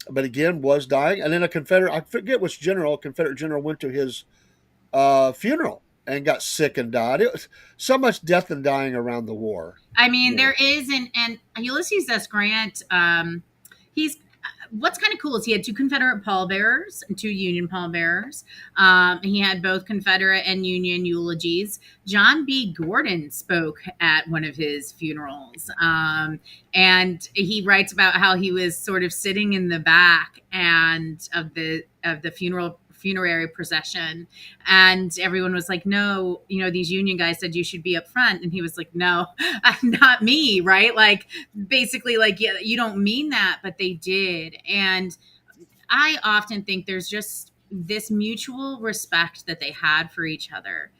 But again, was dying, and then a Confederate, I forget which general, Confederate general, went to his funeral and got sick and died. It was so much death and dying around the war. I mean, Yeah. there is, and Ulysses S. Grant, he's what's kind of cool is he had 2 Confederate pallbearers and 2 Union pallbearers. He had both Confederate and Union eulogies. John B. Gordon spoke at one of his funerals, and he writes about how he was sort of sitting in the back and of the funerary procession, and everyone was like, no, these Union guys said you should be up front, and he was like, no, not me, right? Like basically like, yeah, you don't mean that, but they did. And I often think there's just this mutual respect that they had for each other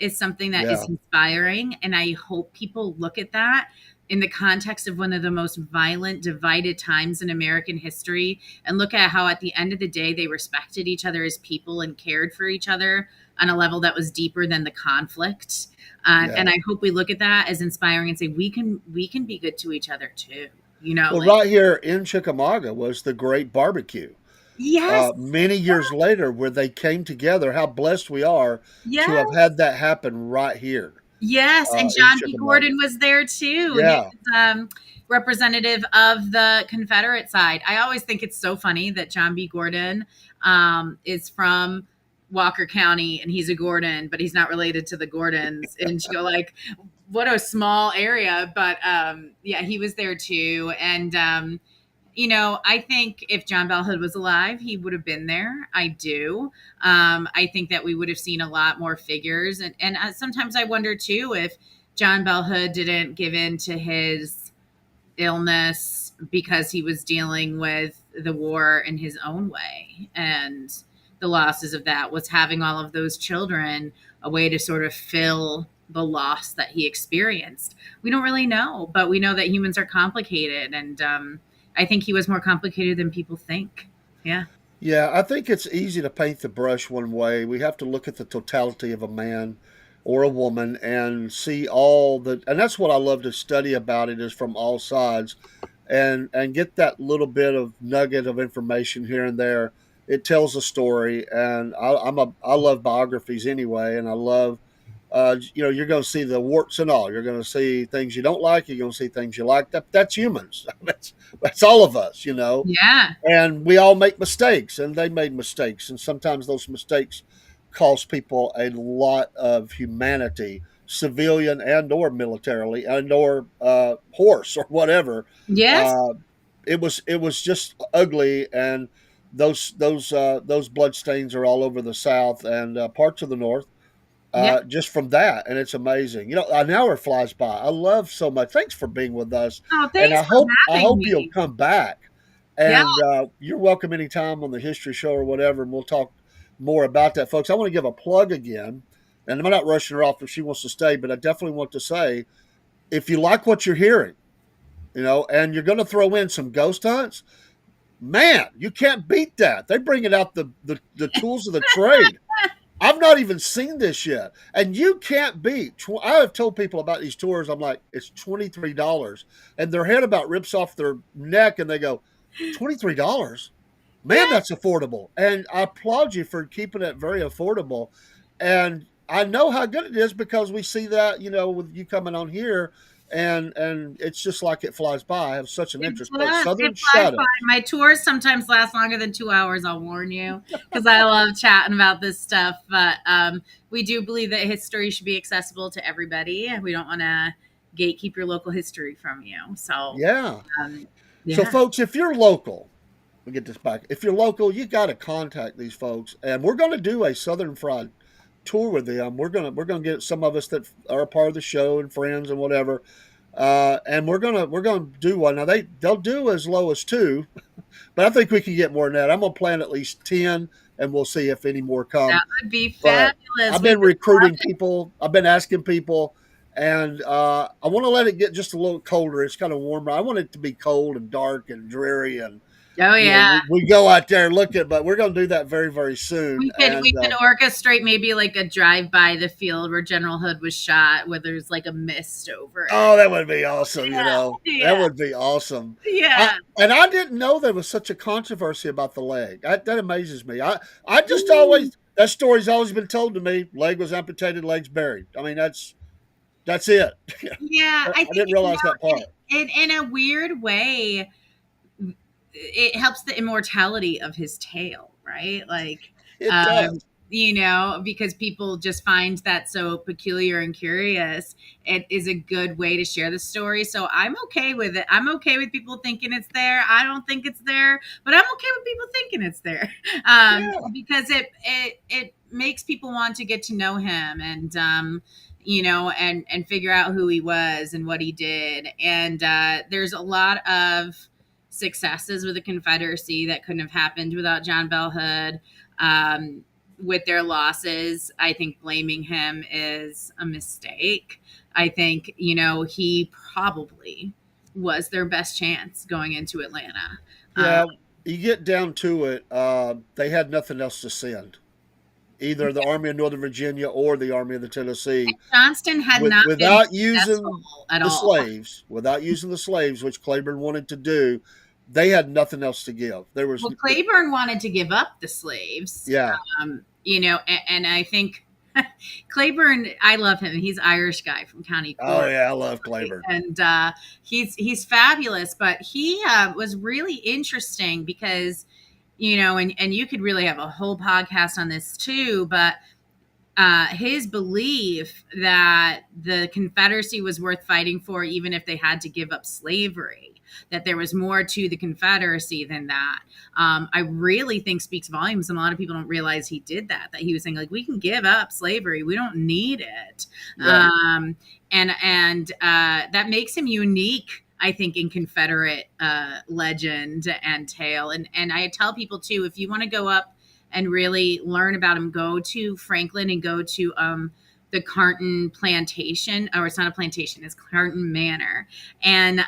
is something that is Yeah. inspiring, and I hope people look at that in the context of one of the most violent, divided times in American history, and look at how at the end of the day they respected each other as people and cared for each other on a level that was deeper than the conflict. Yeah. And I hope we look at that as inspiring and say we can be good to each other too. Well, Like, right here in Chickamauga was the great barbecue. yes, Many years later, where they came together. How blessed we are yes. to have had that happen right here. Yes, and in John B. Chickamauga. Gordon was there too. Yeah. He was, representative of the Confederate side. I always think it's so funny that John B. Gordon is from Walker County and he's a Gordon, but he's not related to the Gordons. And you go like, what a small area. But yeah, he was there too. And I think if John Bell Hood was alive, he would have been there. I do. I think that we would have seen a lot more figures. And sometimes I wonder, too, if John Bell Hood didn't give in to his illness because he was dealing with the war in his own way. And the losses of that was having all of those children a way to sort of fill the loss that he experienced. We don't really know, but we know that humans are complicated, and I think he was more complicated than people think. Yeah. Yeah, I think it's easy to paint the brush one way. We have to look at the totality of a man or a woman and see all the, and that's what I love to study about it is from all sides, and get that little bit of nugget of information here and there. It tells a story, and I love biographies anyway, and I love. You're going to see the warts and all. You're going to see things you don't like. You're going to see things you like. That's humans. That's all of us. Yeah. And we all make mistakes, and they made mistakes, and sometimes those mistakes cost people a lot of humanity, civilian and or militarily and or horse or whatever. Yes. uh, it was just ugly, and those blood stains are all over the South and parts of the North, Yeah. just from that, and it's amazing. An hour flies by. I love so much. Thanks for being with us, Oh, and thanks I for hope having you'll me. come back. Yeah. And you're welcome anytime on the History Show or whatever, and we'll talk more about that, folks. I want to give a plug again, and I'm not rushing her off if she wants to stay, but I definitely want to say, if you like what you're hearing, and you're going to throw in some ghost hunts, man, you can't beat that. They bring it out the tools of the trade. I've not even seen this yet, and you can't beat. I have told people about these tours. I'm like, it's $23, and their head about rips off their neck, and they go, $23, man, that's affordable. And I applaud you for keeping it very affordable. And I know how good it is because we see that, with you coming on here, and it's just like it flies by. I have such an interest. But Southern It flies Shadow. by. My tours sometimes last longer than 2 hours, I'll warn you, because I love chatting about this stuff. But we do believe that history should be accessible to everybody. We don't want to gatekeep your local history from you. So, Yeah. yeah. So, folks, if you're local, we get this back. If you're local, you got to contact these folks, and we're going to do a Southern Fried tour with them. We're gonna get some of us that are a part of the show and friends and whatever, and we're gonna do one. Now they'll do as low as 2, but I think we can get more than that. I'm gonna plan at least 10, and we'll see if any more come. That would be But fabulous. I've been recruiting people. I've been asking people, and I want to let it get just a little colder. It's kind of warmer. I want it to be cold and dark and dreary, and Oh, yeah. we go out there and look at. But we're going to do that very, very soon. We could orchestrate maybe like a drive by the field where General Hood was shot, where there's like a mist over it. Oh, that would be awesome. Yeah. That would be awesome. Yeah. And I didn't know there was such a controversy about the leg. That amazes me. I just always, that story's always been told to me. Leg was amputated, legs buried. I mean, that's it. Yeah, I didn't realize that part. In a weird way, it helps the immortality of his tale, right? Like, It does. Because people just find that so peculiar and curious. It is a good way to share the story. So I'm okay with it. I'm okay with people thinking it's there. I don't think it's there, but I'm okay with people thinking it's there, because it makes people want to get to know him and and figure out who he was and what he did. And there's a lot of successes with the Confederacy that couldn't have happened without John Bell Hood. With their losses, I think blaming him is a mistake. I think, he probably was their best chance going into Atlanta. Yeah, you get down to it, they had nothing else to send. Either the Army of Northern Virginia or the Army of the Tennessee. Johnston had not without been using at the all. without using the slaves, which Claiborne wanted to do. They had nothing else to give. Claiborne wanted to give up the slaves. Yeah. And I think Claiborne, I love him. He's an Irish guy from County Cork. Oh yeah, I love Claiborne. And he's fabulous. But he was really interesting because, and you could really have a whole podcast on this too, but his belief that the Confederacy was worth fighting for, even if they had to give up slavery, that there was more to the Confederacy than that, I really think speaks volumes. And a lot of people don't realize he did that he was saying, like, we can give up slavery. We don't need it. Yeah. And that makes him unique, I think, in Confederate legend and tale. And I tell people too, if you want to go up and really learn about him, go to Franklin and go to the Carnton plantation, or it's not a plantation, it's Carnton Manor. And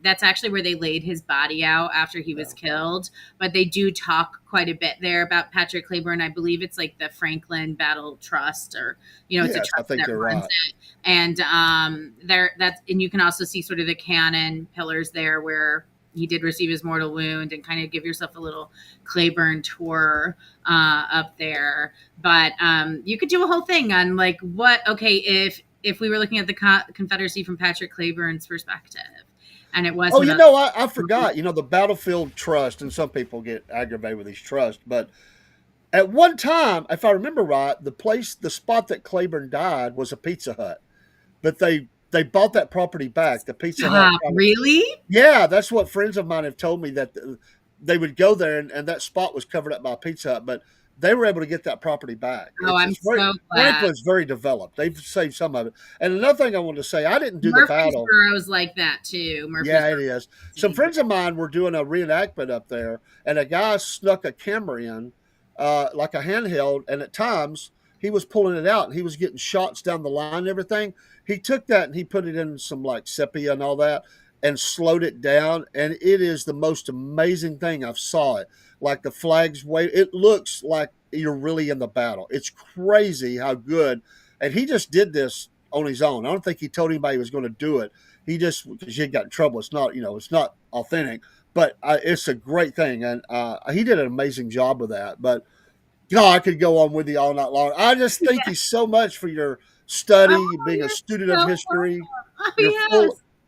that's actually where they laid his body out after he was killed. But they do talk quite a bit there about Patrick Claiborne. I believe it's like the Franklin Battle Trust, or, it's a Yes, I trust think that you're runs right. it. And and you can also see sort of the cannon pillars there where he did receive his mortal wound, and kind of give yourself a little Claiborne tour up there. But you could do a whole thing on like if we were looking at the Confederacy from Patrick Claiborne's perspective, and it Oh, wasn't I forgot. The Battlefield Trust, and some people get aggravated with these trusts, but at one time, if I remember right, the spot that Claiborne died was a Pizza Hut, but they bought that property back. The Pizza Hut. Really? Yeah, that's what friends of mine have told me, that they would go there, and that spot was covered up by a Pizza Hut, but they were able to get that property back. Oh, I'm so glad. Franklin's very developed. They've saved some of it. And another thing I wanted to say, I didn't do the battle. Murfreesboro's like that too. Yeah, it is. Some friends of mine were doing a reenactment up there, and a guy snuck a camera in, like a handheld, and at times he was pulling it out, and he was getting shots down the line and everything. He took that and he put it in some like sepia and all that, and slowed it down, and it is the most amazing thing. I've saw it. Like the flags wave, it looks like you're really in the battle. It's crazy how good. And he just did this on his own. I don't think he told anybody he was going to do it. He just, because he got in trouble. It's not, it's not authentic, but it's a great thing. And he did an amazing job with that. But I could go on with you all night long. I just thank you so much for your study, being a student of history.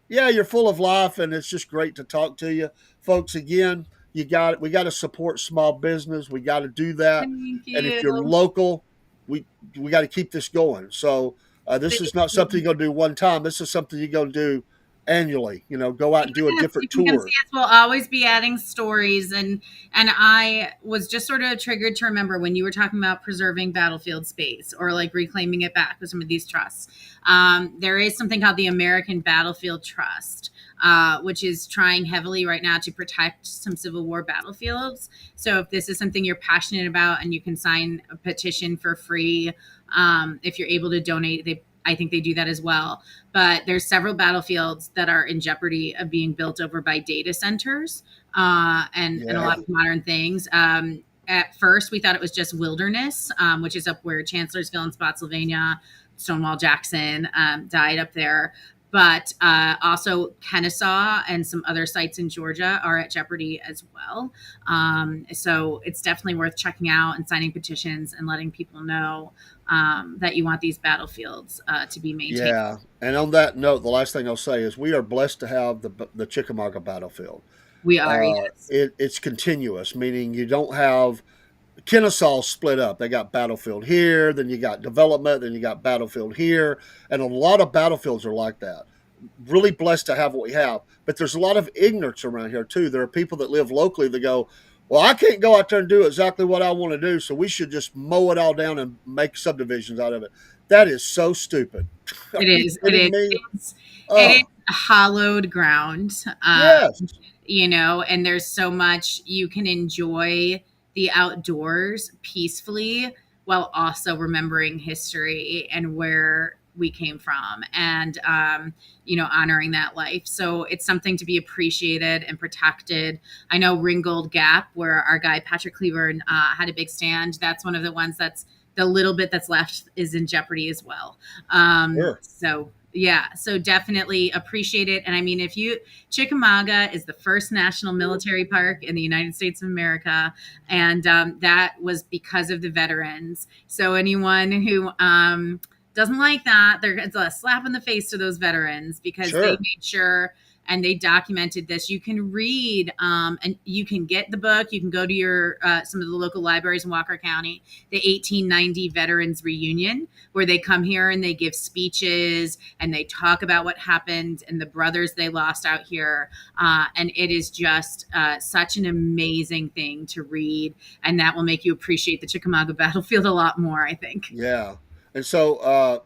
You're full of life, and it's just great to talk to you, folks. Again, we got to support small business. We got to do that. Thank you. And if you're local, we got to keep this going. So this is not something you're going to do one time. This is something you're going to do annually. Go out and do a different tour. We'll always be adding stories, and I was just sort of triggered to remember when you were talking about preserving battlefield space, or like reclaiming it back with some of these trusts. There is something called the American Battlefield Trust, which is trying heavily right now to protect some Civil War battlefields. So if this is something you're passionate about, and you can sign a petition for free, if you're able to donate, I think they do that as well. But there's several battlefields that are in jeopardy of being built over by data centers, and a lot of modern things. At first, we thought it was just Wilderness, which is up where Chancellorsville and Spotsylvania, Stonewall Jackson died up there. But also Kennesaw and some other sites in Georgia are at jeopardy as well. So it's definitely worth checking out and signing petitions and letting people know that you want these battlefields to be maintained. Yeah. And on that note, the last thing I'll say is we are blessed to have the Chickamauga battlefield. We are, yes. It's continuous, meaning you don't have Kennesaw split up. They got battlefield here, then you got development, then you got battlefield here. And a lot of battlefields are like that. Really blessed to have what we have. But there's a lot of ignorance around here, too. There are people that live locally that go, well, I can't go out there and do exactly what I want to do, so we should just mow it all down and make subdivisions out of it. That is so stupid. It is. It is hallowed ground. Yes. And there's so much you can enjoy the outdoors peacefully while also remembering history and where we came from, and honoring that life. So it's something to be appreciated and protected. I know Ringgold Gap, where our guy Patrick Claiborne had a big stand, that's one of the ones that's the little bit that's left is in jeopardy as well. Sure. So definitely appreciate it. And I mean, Chickamauga is the first national military park in the United States of America. And that was because of the veterans. So anyone who doesn't like that, it's a slap in the face to those veterans, because they made sure and they documented this. You can read, and you can get the book. You can go to your some of the local libraries in Walker County, the 1890 Veterans Reunion, where they come here and they give speeches and they talk about what happened and the brothers they lost out here. And it is just such an amazing thing to read. And that will make you appreciate the Chickamauga battlefield a lot more, I think. Yeah. And so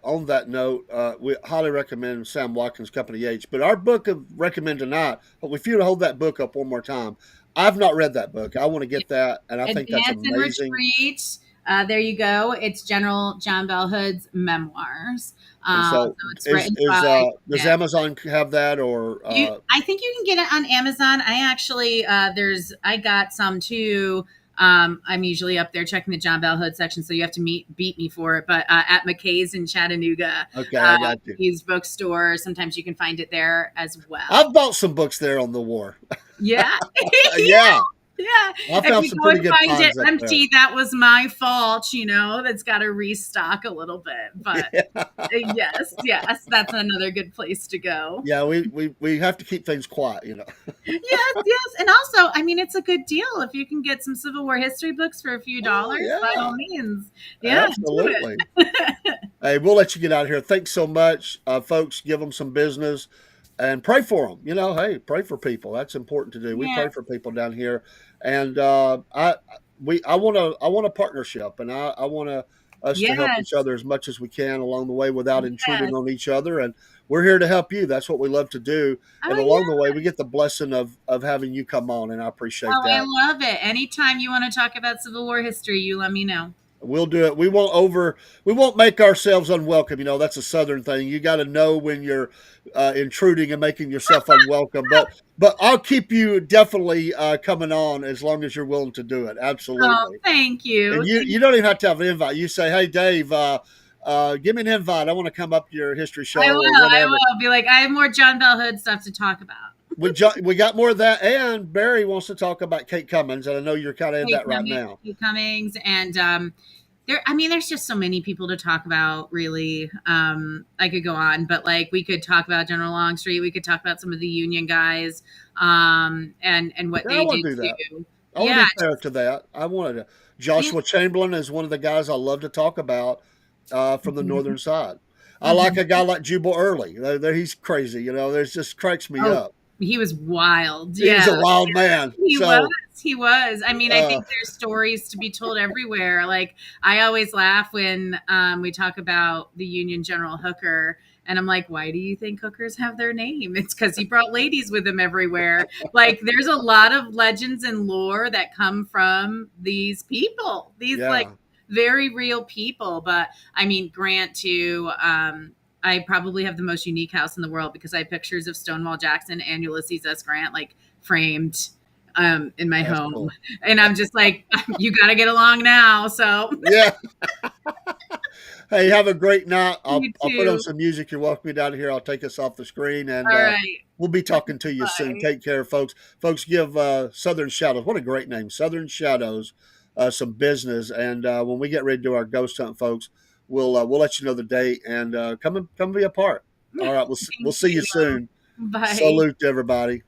on that note, we highly recommend Sam Watkins' Company H. But our book of recommend tonight, if you would hold that book up one more time. I've not read that book. I want to get that, and I think that's amazing. Retreat, There you go. It's General John Bell Hood's memoirs. And so, So it's written by does yeah. Amazon have that, or I think you can get it on Amazon. I actually I got some too. I'm usually up there checking the John Bell Hood section, so you have to beat me for it. But at McKay's in Chattanooga, okay, I got you. used bookstore. Sometimes you can find it there as well. I've bought some books there on the war. Yeah, Yeah. yeah. I found some pretty good find finds it up empty, that was my fault. That's got to restock a little bit. But yes, that's another good place to go. Yeah, we have to keep things quiet, Yes, and also, I mean, it's a good deal if you can get some Civil War history books for a few dollars. yeah. By all means, yeah, Absolutely. Hey, we'll let you get out of here. Thanks so much, folks. Give them some business and pray for them. Hey, pray for people. That's important to do. We pray for people down here, and I want a partnership, and I want us to help each other as much as we can along the way without intruding on each other. And we're here to help you. That's what we love to do. And along the way, we get the blessing of having you come on, and I appreciate that. I love it. Anytime you want to talk about Civil War history, you let me know. We'll do it. We won't make ourselves unwelcome. That's a Southern thing. You got to know when you're intruding and making yourself unwelcome. But I'll keep you definitely coming on as long as you're willing to do it. Absolutely. Oh, thank you. And you don't even have to have an invite. You say, hey, Dave, give me an invite. I want to come up to your history show. I will. Be like, I have more John Bell Hood stuff to talk about. We got more of that, and Barry wants to talk about Kate Cummings, and I know you're kind of in that right now. Kate Cummings, and there's just so many people to talk about. Really, I could go on, but we could talk about General Longstreet. We could talk about some of the Union guys, and what they do too. I want to be fair to that. I wanted to. Joshua Chamberlain is one of the guys I love to talk about from the northern side. I like a guy like Jubal Early. He's crazy. There's just cracks me up. He was wild. He's a wild man. He was. I mean, I think there's stories to be told everywhere. I always laugh when we talk about the Union General Hooker, and I'm like, why do you think hookers have their name? It's because he brought ladies with him everywhere. There's a lot of legends and lore that come from these people. These very real people. But I mean, Grant too. I probably have the most unique house in the world because I have pictures of Stonewall Jackson and Ulysses S. Grant framed in my home. Cool. And I'm just like, you got to get along now. So yeah. Hey, have a great night. I'll put on some music. You're welcome down here. I'll take us off the screen, and we'll be talking to you soon. Take care, folks. Folks, give Southern Shadows, what a great name, Southern Shadows, some business. And when we get ready to do our ghost hunt, folks, we'll let you know the date, and come be a part. All right, we'll see you soon. Bye. Salute to everybody.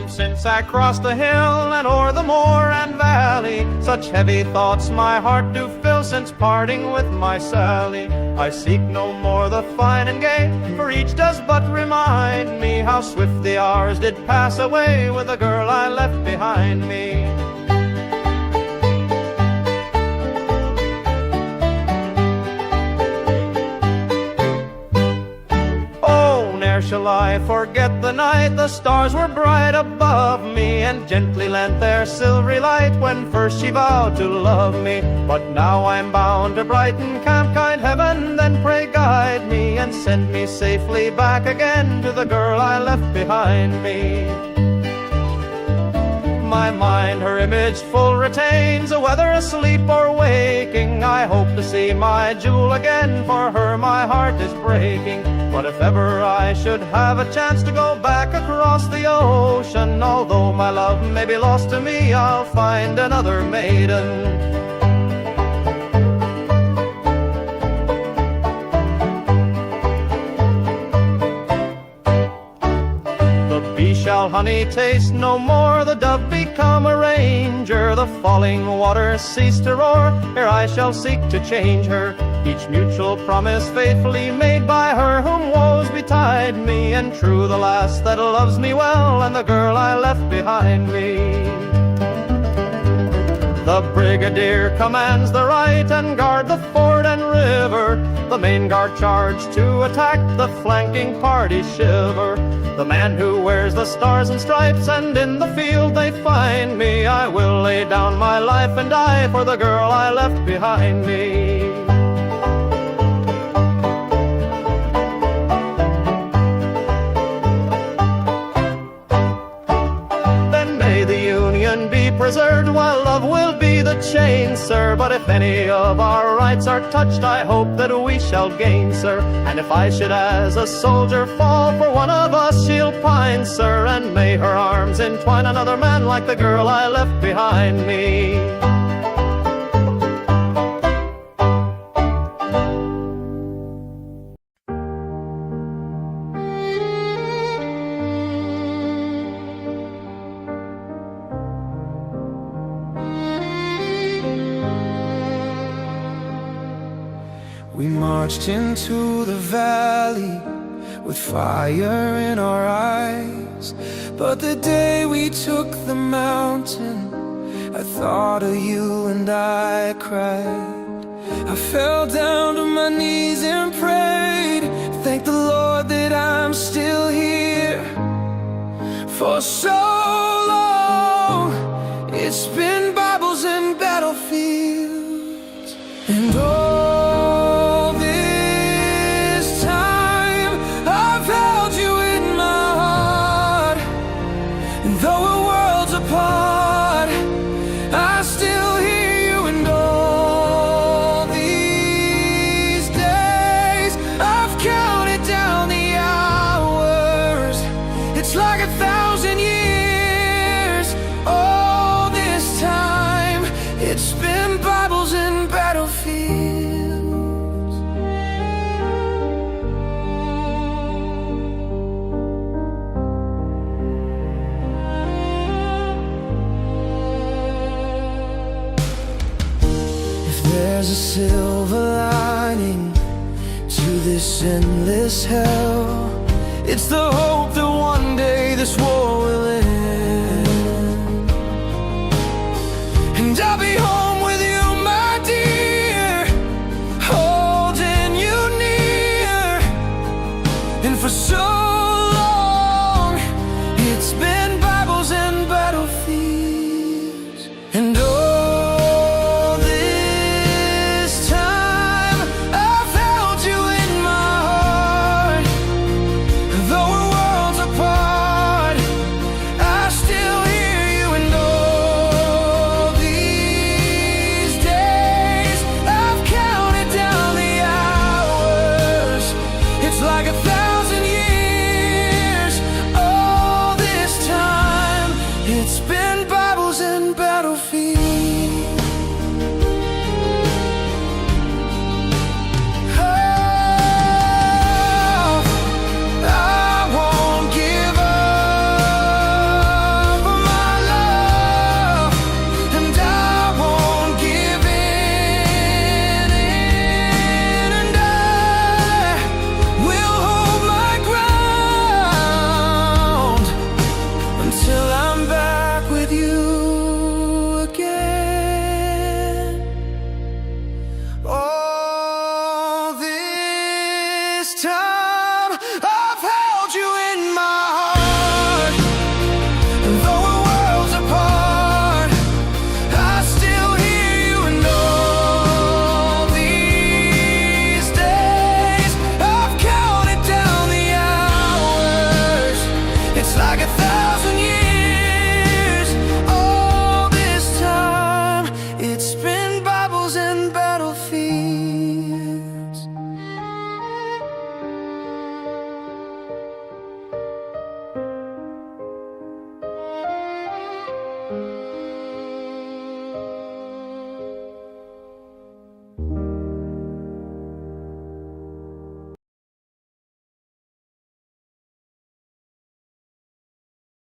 Since I crossed the hill and o'er the moor and valley, such heavy thoughts my heart do fill since parting with my Sally. I seek no more the fine and gay, for each does but remind me how swift the hours did pass away with the girl I left behind me. Shall I forget the night the stars were bright above me, and gently lent their silvery light when first she vowed to love me? But now I'm bound to Brighton camp, kind heaven, then pray guide me, and send me safely back again to the girl I left behind me. My mind her image full retains, whether asleep or waking. I hope to see my jewel again, for her my heart is breaking. But if ever I should have a chance to go back across the ocean, although my love may be lost to me, I'll find another maiden. Shall honey taste no more, the dove become a ranger, the falling waters cease to roar, here I shall seek to change her. Each mutual promise faithfully made by her whom woes betide me, and true the lass that loves me well, and the girl I left behind me. The brigadier commands the right and guard the ford and river. The main guard charge to attack, the flanking party shiver. The man who wears the stars and stripes, and in the field they find me. I will lay down my life and die for the girl I left behind me. Be preserved while love will be the chain, sir. But if any of our rights are touched, I hope that we shall gain, sir. And if I should as a soldier fall, for one of us she'll pine, sir. And may her arms entwine another man like the girl I left behind me. We marched into the valley with fire in our eyes, but the day we took the mountain, I thought of you and I cried. I fell down to my knees and prayed, thank the Lord that I'm still here. For so long, it's been Bibles and battlefields, and all this time I've held you in my heart. And though we're worlds apart, I still hear you. And all these days I've counted down the hours, it's like 1,000 years. All this time it's been Bibles and battlefields. If there's a silver lining to this endless hell, it's the hope that one day this war will end.